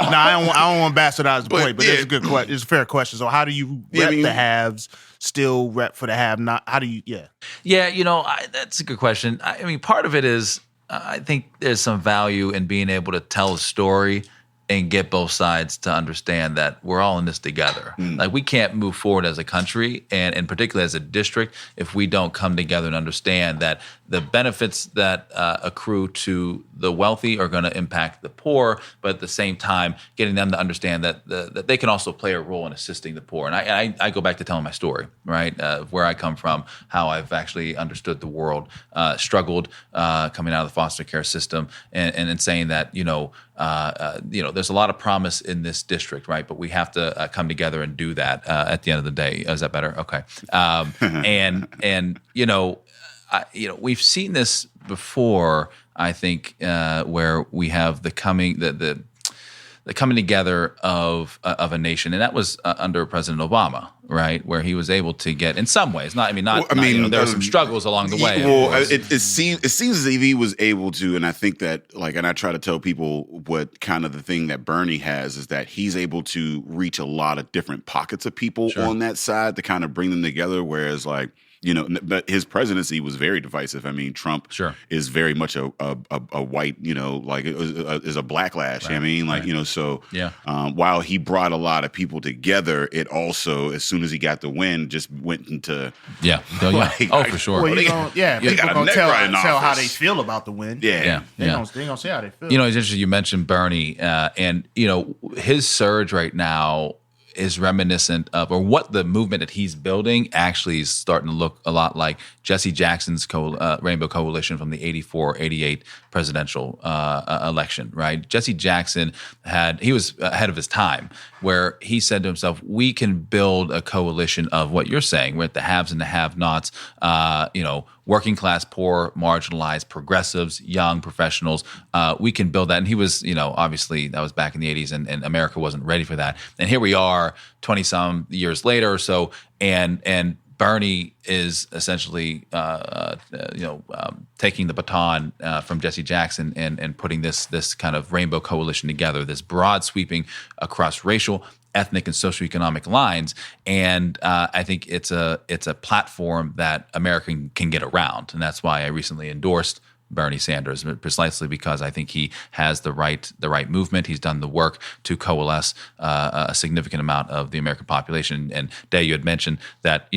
No, I don't want to bastardize the point, but it's a good question. It's a fair question. So, how do you rep the haves? Still rep for the have not? How do you? Yeah. Yeah, that's a good question. I mean, part of it is I think there's some value in being able to tell a story and get both sides to understand that we're all in this together. Like, we can't move forward as a country and particularly as a district if we don't come together and understand that the benefits that accrue to the wealthy are going to impact the poor, but at the same time, getting them to understand that that they can also play a role in assisting the poor. And I go back to telling my story, right, where I come from, how I've actually understood the world, struggled coming out of the foster care system, and saying that there's a lot of promise in this district, right? But we have to come together and do that at the end of the day. Is that better? Okay. We've seen this before. I think where we have the coming together of a nation, and that was under President Obama, right, where he was able to get, in some ways, there were some struggles along the way. Well, it seems as if he was able to, and I think that, and I try to tell people what kind of the thing that Bernie has is that he's able to reach a lot of different pockets of people on that side to kind of bring them together, whereas but his presidency was very divisive. I mean, Trump is very much a white, is a blacklash. Right. I mean, so while he brought a lot of people together, it also, as soon as he got the win, just went into for sure. Well, people gonna tell how they feel about the win. Yeah. They gonna say how they feel. It's interesting you mentioned Bernie, and his surge right now is reminiscent of, or what the movement that he's building actually is starting to look a lot like Jesse Jackson's Rainbow Coalition from the 84-88 presidential election, right? Jesse Jackson he was ahead of his time, where he said to himself, we can build a coalition of what you're saying, with the haves and the have-nots, working class, poor, marginalized, progressives, young professionals. We can build that. And he was, obviously that was back in the 80s and America wasn't ready for that. And here we are 20 some years later or so. And Bernie is essentially, taking the baton from Jesse Jackson and putting this kind of rainbow coalition together, this broad sweeping across racial, ethnic, and socioeconomic lines. And I think it's a platform that America can get around. And that's why I recently endorsed Bernie Sanders, precisely because I think he has the right movement. He's done the work to coalesce a significant amount of the American population. And Day, you had mentioned that,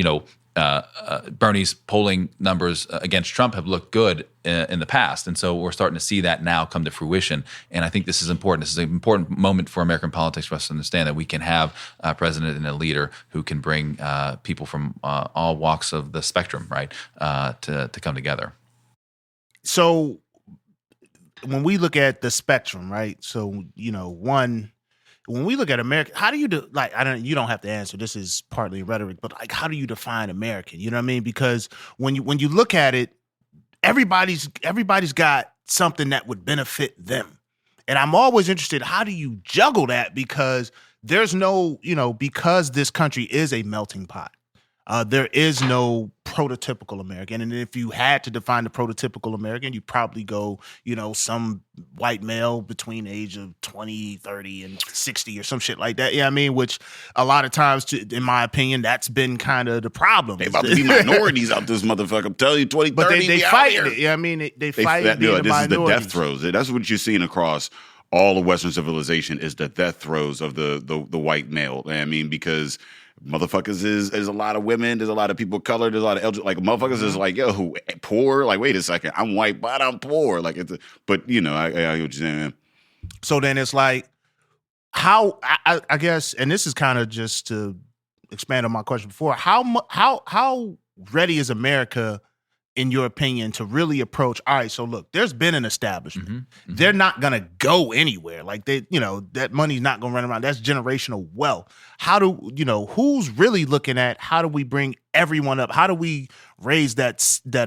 Bernie's polling numbers against Trump have looked good in the past. And so we're starting to see that now come to fruition. And I think this is important. This is an important moment for American politics for us to understand that we can have a president and a leader who can bring people from all walks of the spectrum, right, to come together. So when we look at the spectrum, right? So, when we look at America, how do you you don't have to answer. This is partly rhetoric, but how do you define American? You know what I mean? Because when you look at it, everybody's got something that would benefit them. And I'm always interested, how do you juggle that? Because there's no, because this country is a melting pot. There is no prototypical American. And if you had to define the prototypical American, you'd probably go, some white male between the age of 20, 30, and 60 or some shit like that. Yeah, I mean, which a lot of times, in my opinion, that's been kind of the problem. They about to be minorities out this motherfucker. I'm telling you, 20, 30, but they fight it. Yeah, I mean, they fight it. This is the death throes. That's what you're seeing across all of Western civilization, is the death throes of the white male. I mean, because motherfuckers there's a lot of women, there's a lot of people of color, there's a lot of motherfuckers is like, yo, poor, like, wait a second, I'm white but I'm poor, like, but I get what you're saying, man. So then it's like, how I guess, and this is kind of just to expand on my question before, how ready is America, in your opinion, to really approach, all right, so look, there's been an establishment. Mm-hmm. They're not going to go anywhere. Like, that money's not going to run around. That's generational wealth. How do, who's really looking at, how do we bring everyone up? How do we raise that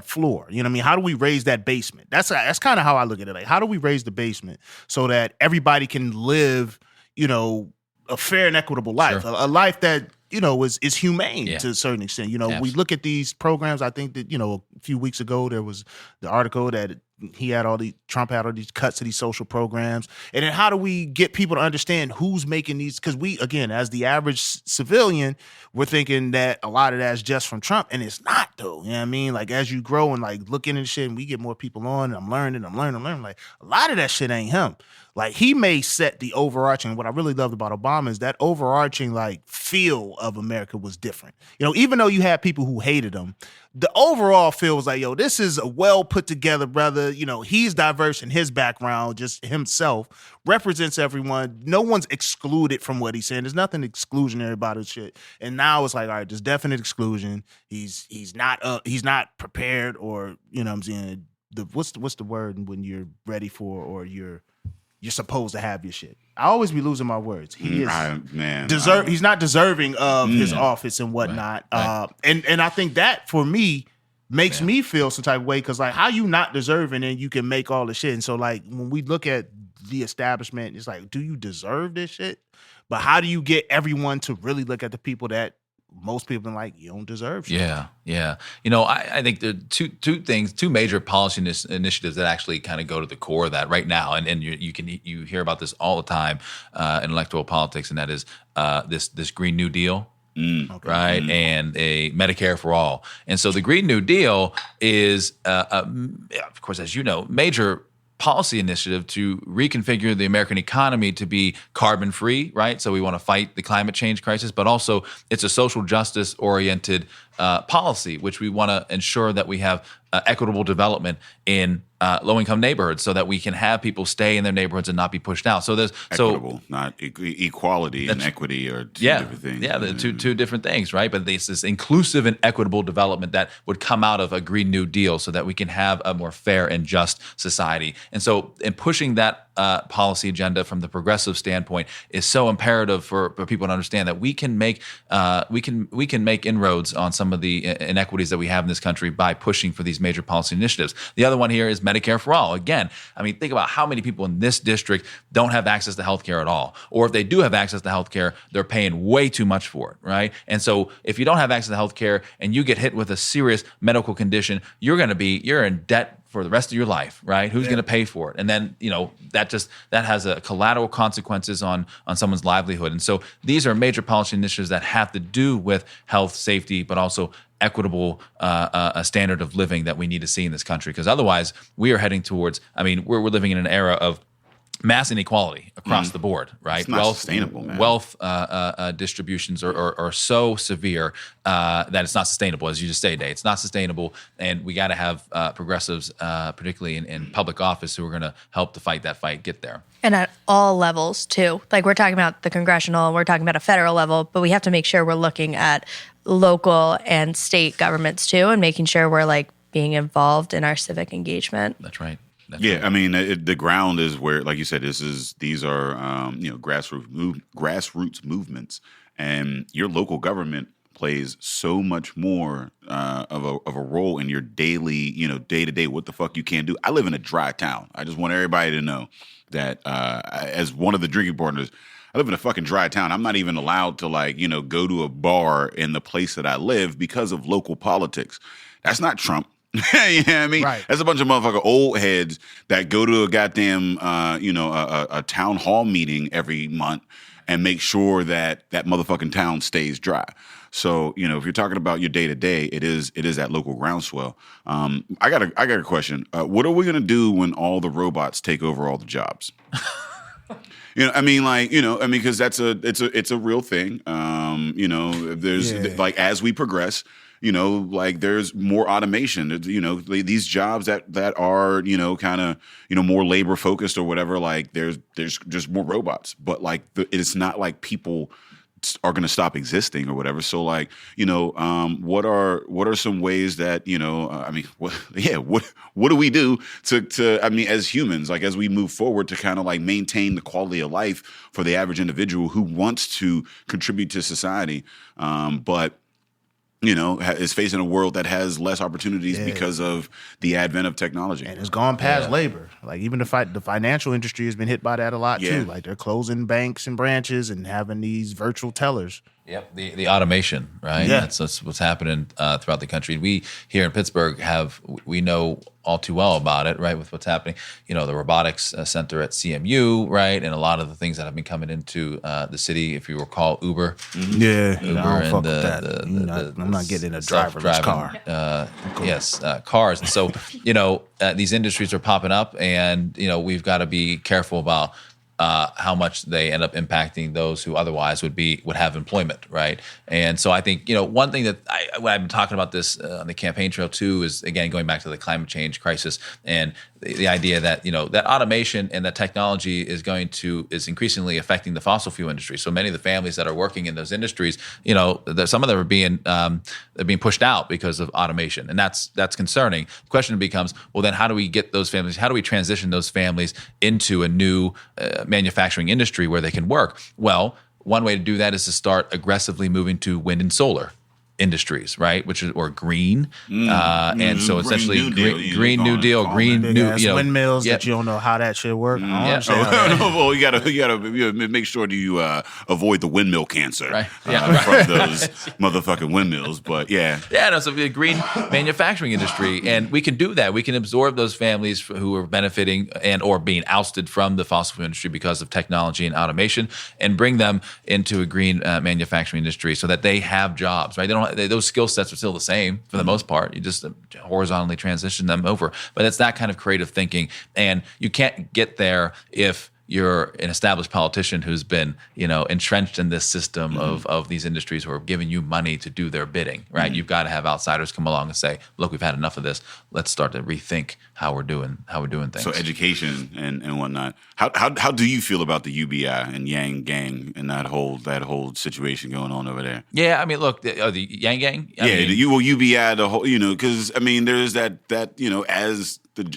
floor? You know what I mean? How do we raise that basement? That's kind of how I look at it. Like, how do we raise the basement so that everybody can live, a fair and equitable life, Sure. a life that, is humane to a certain extent. Absolutely. We look at these programs. I think that, a few weeks ago, there was the article that Trump had all these cuts to these social programs. And then how do we get people to understand who's making these? Because we, again, as the average civilian, we're thinking that a lot of that's just from Trump. And it's not, though. You know what I mean? Like, as you grow and like look into shit and we get more people on, and I'm learning. Like, a lot of that shit ain't him. Like, he may set the overarching. What I really loved about Obama is that overarching like feel of America was different. Even though you had people who hated him, the overall feel was like, yo, this is a well put together brother. He's diverse in his background, just himself, represents everyone. No one's excluded from what he's saying. There's nothing exclusionary about his shit. And now it's like, all right, there's definite exclusion. He's not prepared, or what I'm saying, what's the word when you're ready for, or you're supposed to have your shit. I always be losing my words. He is he's not deserving of his office and whatnot. Right. And I think that for me makes me feel some type of way, because like, how you not deserving and you can make all the shit? And so like, when we look at the establishment, it's like, do you deserve this shit? But how do you get everyone to really look at the people that most people are like, you don't deserve shit? Yeah. I think there are two major policy initiatives that actually kind of go to the core of that right now, and you hear about this all the time in electoral politics, and that is this Green New Deal. Right, and a Medicare for all. And so the Green New Deal is, of course, as you know, major policy initiative to reconfigure the American economy to be carbon free, right? So we want to fight the climate change crisis, but also it's a social justice oriented policy, which we want to ensure that we have equitable development in low-income neighborhoods, so that we can have people stay in their neighborhoods and not be pushed out. So there's equitable, not equality and equity are two different things. Yeah, the two different things, right? But there's this inclusive and equitable development that would come out of a Green New Deal, so that we can have a more fair and just society. And so, in pushing that policy agenda from the progressive standpoint is so imperative for people to understand that we can make inroads on some of the inequities that we have in this country by pushing for these major policy initiatives. The other one here is Medicare for all. Again, I mean, think about how many people in this district don't have access to healthcare at all, or if they do have access to healthcare, they're paying way too much for it, right? And so, if you don't have access to healthcare and you get hit with a serious medical condition, you're in debt for the rest of your life, right? Who's going to pay for it? And then, that has a collateral consequences on someone's livelihood. And so these are major policy initiatives that have to do with health, safety, but also equitable a standard of living that we need to see in this country. Because otherwise, we are heading towards, we're living in an era of mass inequality across the board, right? It's not sustainable, man. Wealth distributions are so severe that it's not sustainable. As you just say, Dave, it's not sustainable, and we got to have progressives, particularly in public office, who are going to help to fight that fight, get there. And at all levels, too. Like, we're talking about the congressional, we're talking about a federal level, but we have to make sure we're looking at local and state governments, too, and making sure we're, like, being involved in our civic engagement. That's right. The ground is where, like you said, these are grassroots movements, and your local government plays so much more of a role in your daily, day to day. What the fuck you can do? I live in a dry town. I just want everybody to know that as one of the drinking partners, I live in a fucking dry town. I'm not even allowed to go to a bar in the place that I live because of local politics. That's not Trump. You know what I mean? Right. That's a bunch of motherfucking old heads that go to a goddamn, a town hall meeting every month and make sure that motherfucking town stays dry. So, if you're talking about your day to day, it is that local groundswell. I got a question. What are we gonna do when all the robots take over all the jobs? Because it's a real thing. There's as we progress, like there's more automation. These jobs that are, kind of, more labor focused or whatever, like there's just more robots. But like it's not like people are going to stop existing or whatever. So like, what are some ways that, what do we do to as humans, like as we move forward to kind of like maintain the quality of life for the average individual who wants to contribute to society, but is facing a world that has less opportunities because of the advent of technology. And it's gone past labor. Like even the financial industry has been hit by that a lot too. Like they're closing banks and branches and having these virtual tellers. Yep, the automation, right? Yeah. That's what's happening throughout the country. We here in Pittsburgh we know all too well about it, right? With what's happening, the robotics center at CMU, right, and a lot of the things that have been coming into the city. If you recall, Uber, Yeah, Uber I don't and fuck with that. I'm not getting in a driverless car. Cars. And so these industries are popping up, and we've got to be careful about how much they end up impacting those who otherwise would have employment, right? And so I think one thing that I've been talking about this on the campaign trail too is, again, going back to the climate change crisis and the idea that that automation and that technology is increasingly affecting the fossil fuel industry. So many of the families that are working in those industries, some of them are being pushed out because of automation, and that's concerning. The question becomes, well, then how do we get those families? How do we transition those families into a new manufacturing industry where they can work? Well, one way to do that is to start aggressively moving to wind and solar industries, right? Or green, and so essentially green New Deal, green new windmills that you don't know how that shit work. Well, you gotta make sure you avoid the windmill cancer, right? From those motherfucking windmills. But so the green manufacturing industry, and we can do that. We can absorb those families who are benefiting and or being ousted from the fossil fuel industry because of technology and automation, and bring them into a green manufacturing industry so that they have jobs, right? Those skill sets are still the same for the most part. You just horizontally transition them over. But it's that kind of creative thinking. And you can't get there if you're an established politician who's been, entrenched in this system of these industries who are giving you money to do their bidding, right? You've got to have outsiders come along and say, look, we've had enough of this. Let's start to rethink how we're doing things. So education and whatnot. How do you feel about the UBI and Yang Gang and that whole situation going on over there? Yeah, I mean, look, the Yang Gang. UBI, the whole, because there's that as the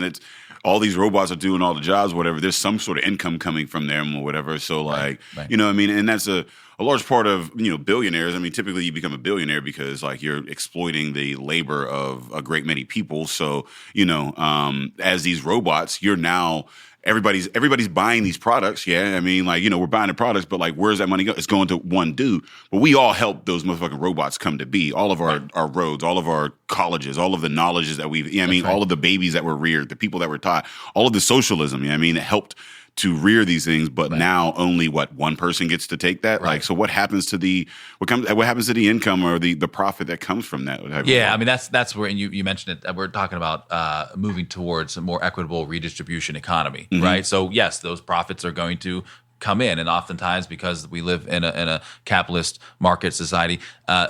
it's all these robots are doing all the jobs, whatever. There's some sort of income coming from them or whatever. So right. And that's a large part of billionaires. I mean, typically you become a billionaire because like you're exploiting the labor of a great many people. So as these robots, you're now. Everybody's buying these products, yeah. I mean, we're buying the products, but like, where's that money go? It's going to one dude. But we all help those motherfucking robots come to be. All of our roads, all of our colleges, all of the knowledges that we've, all of the babies that were reared, the people that were taught, all of the socialism, it helped to rear these things, but now only one person gets to take that. Right. Like, so what happens to the income or the profit that comes from that? Yeah, I mean that's where, and you mentioned it. We're talking about moving towards a more equitable redistribution economy, right? So yes, those profits are going to come in, and oftentimes because we live in a capitalist market society,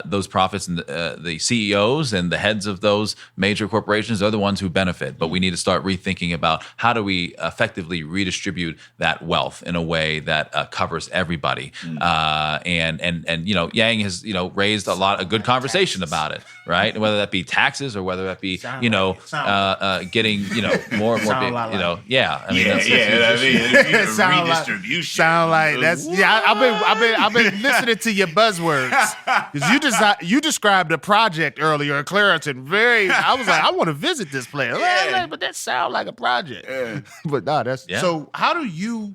those profits and the CEOs and the heads of those major corporations are the ones who benefit. But we need to start rethinking about how do we effectively redistribute that wealth in a way that covers everybody. And Yang has raised a lot of good conversation about it, right? And whether that be taxes or whether that be getting more and more redistribution. Sound like that's I've been listening to your buzzwords because you described a project earlier in Clariton. I was like, I want to visit this place, but that sounds like a project. But no, that's so. How do you?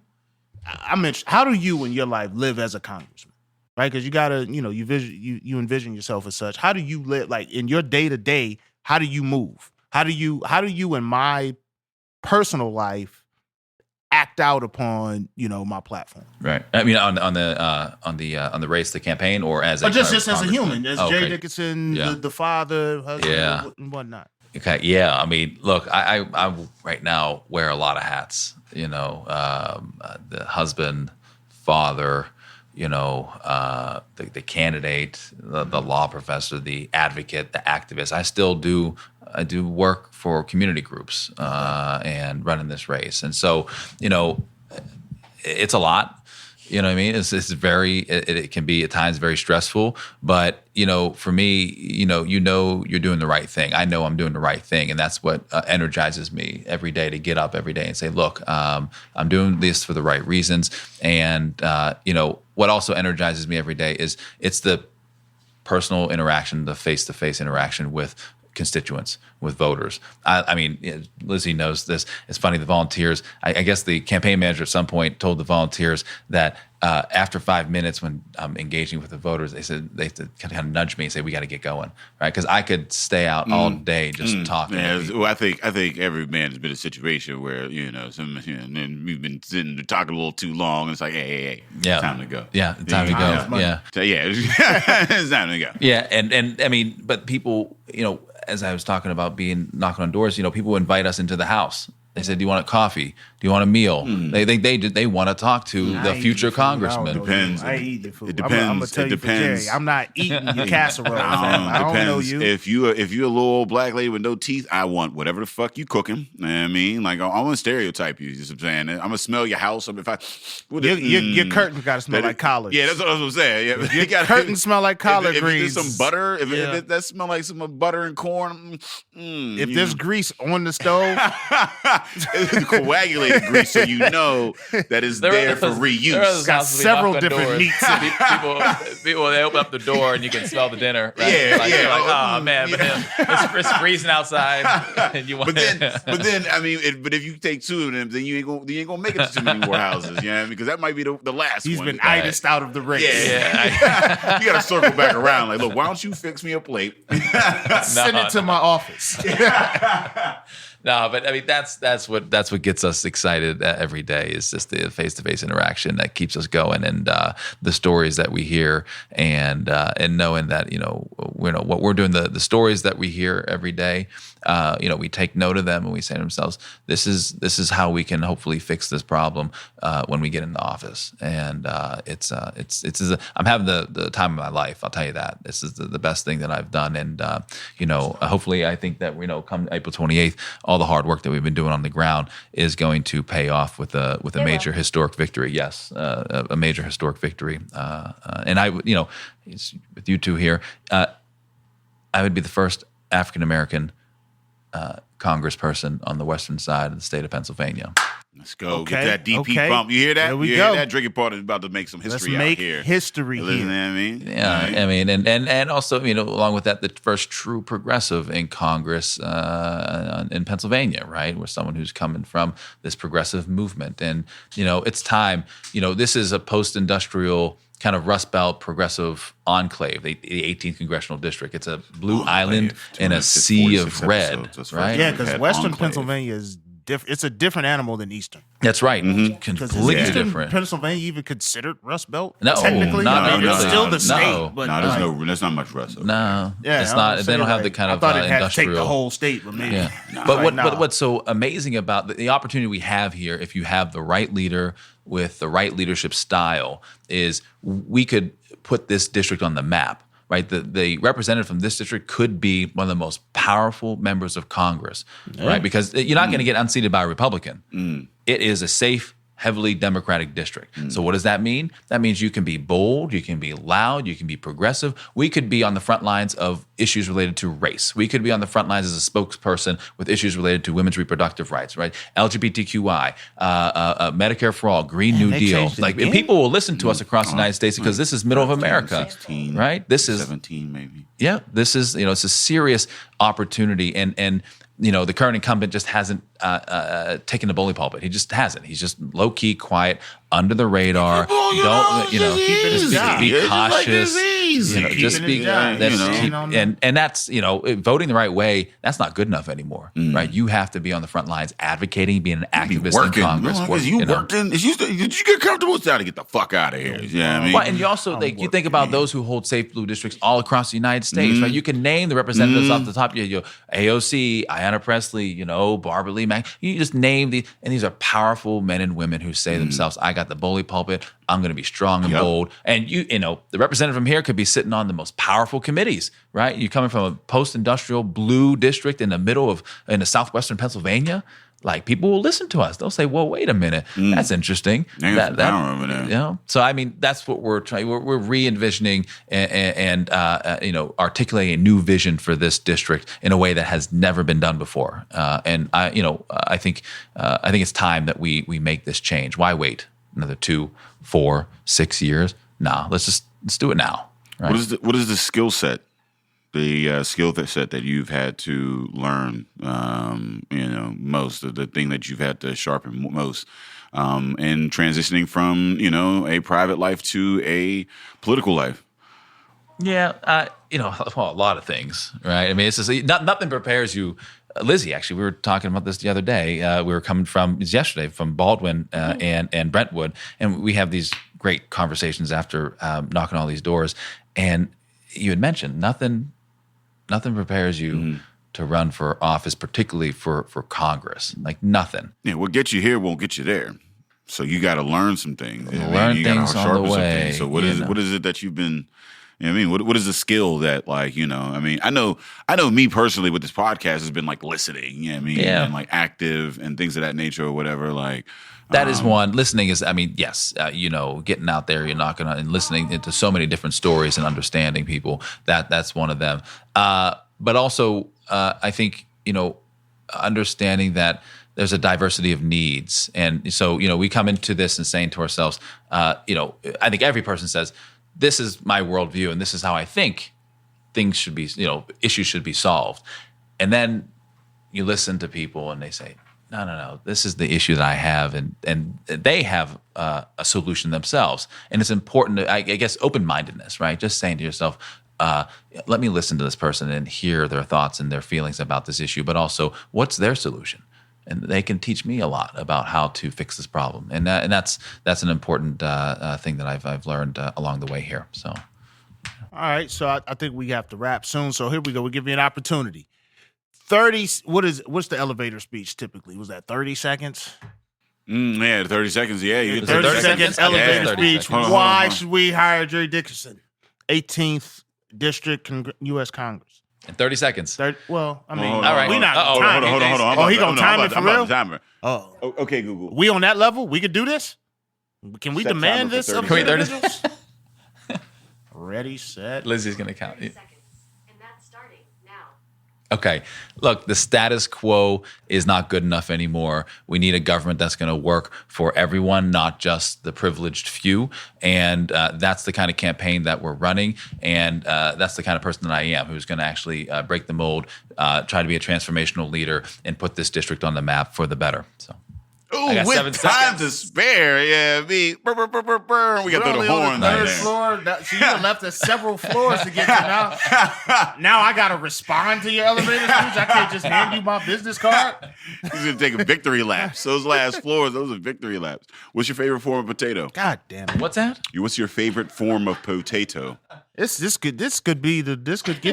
How do you in your life live as a congressman? Right, because you gotta, you envision yourself as such. How do you live, like in your day to day? How do you move? How do you in my personal life act out upon my platform? Right. I mean, on the race, the campaign, or as just as a human, as Jay Dickinson, the father, husband, and whatnot. Okay. Yeah. I mean, look, I right now wear a lot of hats. The husband, father, the candidate, the law professor, the advocate, the activist. I do work for community groups and running this race. And so, it's a lot. You know what I mean? It's very, it can be at times very stressful, but for me, you're doing the right thing. I know I'm doing the right thing. And that's what energizes me every day to get up every day and say, look, I'm doing this for the right reasons. And, what also energizes me every day is it's the personal interaction, the face-to-face interaction with constituents, with voters. I mean, Lizzie knows this. It's funny, the volunteers, I guess the campaign manager at some point told the volunteers that after 5 minutes when I'm engaging with the voters, they kind of nudge me and say, we got to get going, right? Because I could stay out all day just talking. Yeah, well, I think every man has been in a situation where, and then we've been sitting there talking a little too long, and it's like, hey, time to go. Yeah, time to go. Yeah. So, it's time to go. Yeah, and I mean, but people, as I was talking about knocking on doors, people invite us into the house. They said, do you want a coffee? Do you want a meal? They want to talk to the future congressman. Depends. I eat the food. It depends. I'm gonna tell you, Jerry, I'm not eating your casserole. I don't know you. If you're a little old black lady with no teeth, I want whatever the fuck you cooking. You know what I mean? Like, I want to stereotype you. You know what I'm saying? I'm gonna smell your house. Your curtains gotta smell like collard. Yeah, that's what I was saying. Yeah, Your curtains smell like collard greens. If there's some butter, if that smell like some butter and corn. If there's grease on the stove. Coagulated grease, so you know that it's there for reuse. Got several different meats. People, they open up the door and you can smell the dinner. Right? You're like, oh man, but then it's freezing outside. And you want but then, I mean, but if you take two of them, then you ain't gonna make it to too many more houses. You know what I mean? Because that might be the last. He's one. been itised out of the race. Yeah. You got to circle back around. Like, look, why don't you fix me a plate? Send it to my office. No, but I mean that's what gets us excited every day is just the face-to-face interaction that keeps us going, and the stories that we hear, and knowing that what we're doing, the stories that we hear every day, we take note of them and we say to ourselves, this is how we can hopefully fix this problem when we get into office, and I'm having the time of my life. I'll tell you that this is the best thing that I've done, and hopefully I think that come April 28th. All the hard work that we've been doing on the ground is going to pay off with a major historic victory. Yes, a major historic victory. And I, with you two here, I would be the first African American congressperson on the western side of the state of Pennsylvania. Let's go. Get that DP bump. You hear that? There we you go. Hear that? Drinking Part is about to make some history out here. Let's make history here. You know what I mean? Yeah, right. I mean, and also, along with that, the first true progressive in Congress in Pennsylvania, right? We're someone who's coming from this progressive movement. And, it's time. This is a post-industrial kind of Rust Belt progressive enclave, the 18th Congressional District. It's a blue island in a sea of red, right? Yeah, because Western Pennsylvania is it's a different animal than Eastern. That's right. Completely different. Pennsylvania even considered Rust Belt? No, technically, not it's really. still the state. No, but there's not much Rust. No, yeah, it's not. They don't have the kind of I thought it had industrial. to take the whole state, but maybe. Yeah. But what's so amazing about the opportunity we have here, if you have the right leader with the right leadership style, is we could put this district on the map. Right, the representative from this district could be one of the most powerful members of Congress, right? Because you're not going to get unseated by a Republican. It is a safe, heavily Democratic district. So what does that mean? That means you can be bold, you can be loud, you can be progressive. We could be on the front lines of issues related to race. We could be on the front lines as a spokesperson with issues related to women's reproductive rights, right? LGBTQI, Medicare for all, Green New Deal. Like people will listen to us across the United States because this is middle of America, 16, right? This is 17 maybe. Yeah, this is it's a serious opportunity, and the current incumbent just hasn't taken the bully pulpit. He just hasn't. He's just low key, quiet, under the radar. Don't just be cautious. Just be and that's voting the right way. That's not good enough anymore, right? You have to be on the front lines, advocating, being an activist in Congress. Working? Did you get comfortable? It's time to get the fuck out of here. Yeah, I mean, well, and you also you think about those who hold safe blue districts all across the United States, right? You can name the representatives off the top. AOC, Ayanna Pressley, Barbara Lee Mack. You just name and these are powerful men and women who say to themselves, "I got the bully pulpit. I'm going to be strong and bold. And the representative from here could be sitting on the most powerful committees, right? You're coming from a post-industrial blue district in the southwestern Pennsylvania. Like, people will listen to us. They'll say, "Well, wait a minute, that's interesting." I don't remember that. So I mean, that's what we're trying. We're re-envisioning and articulating a new vision for this district in a way that has never been done before. And I think it's time that we make this change. Why wait another 2, 4, 6 years? Nah, let's do it now. Right? What is the skill set? The skill set that you've had to learn, most of the thing that you've had to sharpen most, in transitioning from, a private life to a political life? Yeah, a lot of things, right? I mean, it's just nothing prepares you. Lizzie, actually, we were talking about this the other day. We were coming yesterday from Baldwin and Brentwood, and we have these great conversations after knocking all these doors. And you had mentioned nothing prepares you to run for office, particularly for Congress. Like, nothing. Yeah, what gets you here won't get you there. So you got to learn some things. Learn things on the way. So what is it that you've been? What is the skill that, I know me personally with this podcast has been like listening. And like active and things of that nature or whatever. Like, that is one. Listening is, yes, getting out there, you're knocking on and listening into so many different stories and understanding people. That's one of them. But also, I think, understanding that there's a diversity of needs. And so, we come into this and saying to ourselves, I think every person says, this is my worldview and this is how I think things should be, issues should be solved. And then you listen to people and they say, no, this is the issue that I have, and they have a solution themselves. And it's important to, I guess, open-mindedness, right? Just saying to yourself, let me listen to this person and hear their thoughts and their feelings about this issue, but also what's their solution? And they can teach me a lot about how to fix this problem. And that's an important thing that I've learned along the way here. So, all right. So I think we have to wrap soon. So here we go. We'll give you an opportunity. 30. What's the elevator speech typically? Was that 30 seconds? 30 seconds. Yeah, 30 seconds elevator speech. Seconds. Why should we hire Jerry Dickinson, 18th District, U.S. Congress? In 30 seconds. All right. We not hold on. Oh, he gonna time it for real? Timer. Oh, okay, Google. We on that level? We could do this? Can we Set demand timer this for of 30 individuals? Ready, set. Lizzie's going to count. 30 seconds. And that's starting now. Okay. Look, the status quo is not good enough anymore. We need a government that's going to work for everyone, not just the privileged few. And that's the kind of campaign that we're running. And that's the kind of person that I am, who's going to actually break the mold, try to be a transformational leader, and put this district on the map for the better. So. Ooh, with time to spare, we got to throw the horn. Third floor. So you done left us several floors to get to now. Now I got to respond to your elevator speech. I can't just hand you my business card. He's going to take a victory lap. Those last floors, those are victory laps. What's your favorite form of potato? God damn it. What's that? What's your favorite form of potato? This could get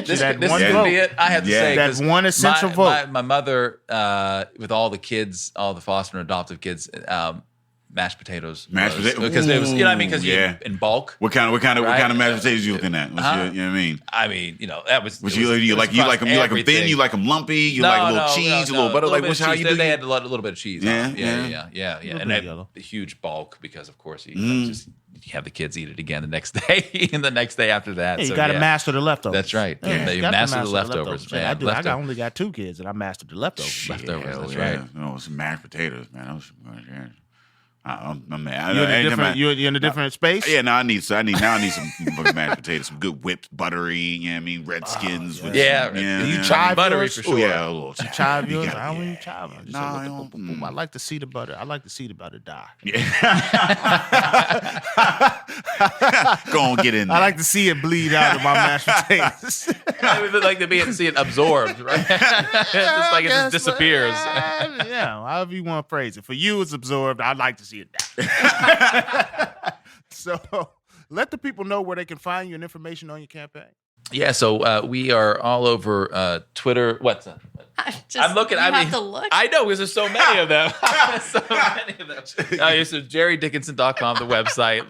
you that this one could vote. be it. I have to say, that one essential vote. My mother, with all the kids, all the foster and adoptive kids, mashed potatoes. Mashed potatoes, because it was, because you in bulk. What kind of mashed potatoes you looking at? You know what I mean? I mean, that was. You like them thin? You like them lumpy? You like a little cheese, a little butter? Like what's how you do? They had a little bit of cheese. Yeah. And a huge bulk because of course you have the kids eat it again the next day and the next day after that. Yeah, you got to master the leftovers. That's right. Yeah, you master the leftovers. Man. I only got 2 kids and I mastered the leftovers. That's right. Some mashed potatoes, man. I'm mad. You're in a different space? Yeah, I need some mashed potatoes, some good whipped, buttery, Redskins. You chive buttery for sure. Oh, yeah, a little chive. Chive yours? I don't even chive. I like to see the butter. I like to see the butter die. Yeah. Go on, get in there. I like to see it bleed out of my mashed potatoes. I would like to see it absorbed, right? Just like it just disappears. However you want to phrase it. For you, it's absorbed. I'd like to see it die. So let the people know where they can find you and information on your campaign. Yeah, so we are all over Twitter. What's that? I'm looking. You I mean, have to look. I know because there's so many of them. So many of them. So jerrydickinson.com, the website.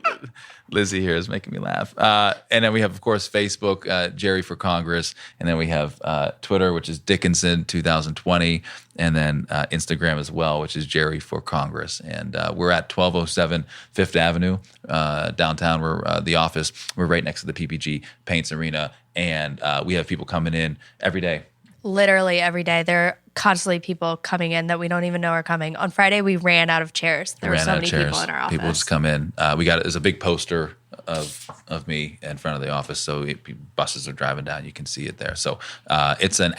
Lizzie here is making me laugh. And then we have, of course, Facebook, Jerry for Congress. And then we have Twitter, which is Dickinson 2020. And then Instagram as well, which is Jerry for Congress. And we're at 1207 Fifth Avenue, downtown. We're the office. We're right next to the PPG Paints Arena. And we have people coming in every day. Literally every day. There are constantly people coming in that we don't even know are coming. On Friday, we ran out of chairs. There were so many people in our office. People just come in. There's a big poster of me in front of the office, so buses are driving down. You can see it there. So it's an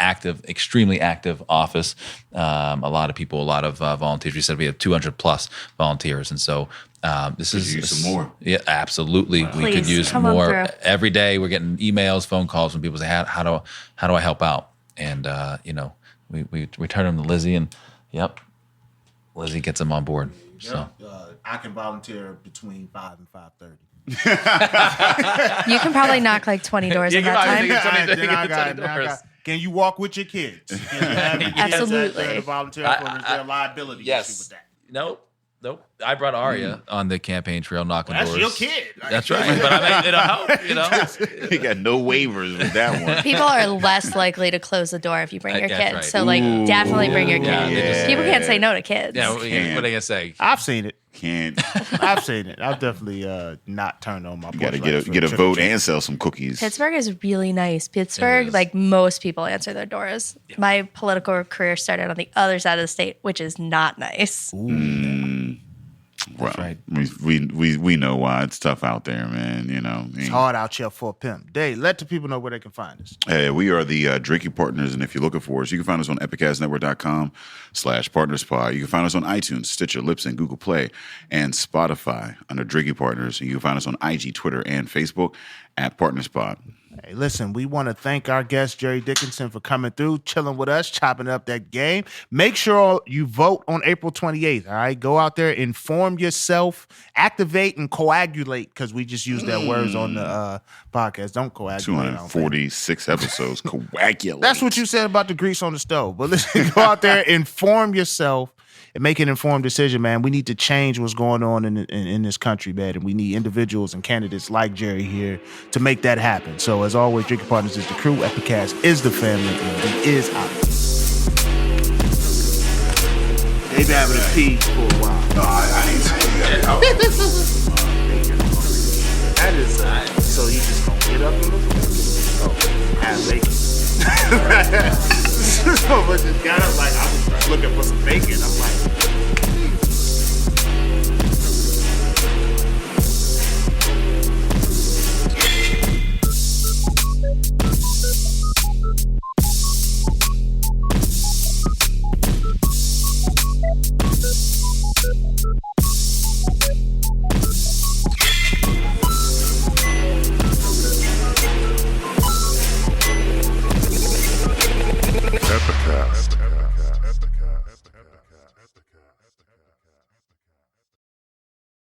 extremely active office. A lot of people, a lot of volunteers. We said we have 200 plus volunteers, and so this is use some more. Yeah, absolutely. Please, we could use come on more. through. Every day we're getting emails, phone calls from people saying, "How do I help out?" And we turn them to Lizzie, and Lizzie gets them on board. So I can volunteer between 5 and 5:30. You can probably knock like 20 doors in that time. Can you walk with your kids? Can you have your kids Absolutely. at the volunteer for their liability issue with that? Nope. I brought Aria on the campaign trail knocking That's doors. your kid. That's right. But I mean, it'll help, You got no waivers with that one. People are less likely to close the door if you bring your That's kids. right. So, like, definitely bring your Yeah, kids. yeah. People can't say no to kids. Yeah, what are you gonna say? I've seen it. Can't. I've seen it. I've definitely not turned on my. You got to get a vote and sell some cookies. Pittsburgh is really nice. Pittsburgh, like most people answer their doors. Yeah. My political career started on the other side of the state, which is not nice. Well, right. we know why it's tough out there, man. It's hard out here for a pimp. Dave, let the people know where they can find us. Hey, we are the Drinking Partners, and if you're looking for us, you can find us on epicastnetwork.com/partnerspod. You can find us on iTunes, Stitcher, Libsyn, Google Play, and Spotify under Drinking Partners. And you can find us on IG, Twitter, and Facebook at PartnersPod. Hey, listen, we want to thank our guest, Jerry Dickinson, for coming through, chilling with us, chopping up that game. Make sure you vote on April 28th, all right? Go out there, inform yourself, activate, and coagulate, because we just used that words on the podcast. Don't coagulate. 246 episodes, coagulate. That's what you said about the grease on the stove. But listen, go out there, inform yourself, and make an informed decision, man. We need to change what's going on in this country, man, and we need individuals and candidates like Jerry here to make that happen. So, as always, Drinking Partners is the crew, Epicast is the family, and he is out. They've been having a pee for a while. No, I ain't saying that. That is, so you just gonna get up and look at it? Oh, have bacon. So, but just got up like, I was looking for some bacon. I'm like,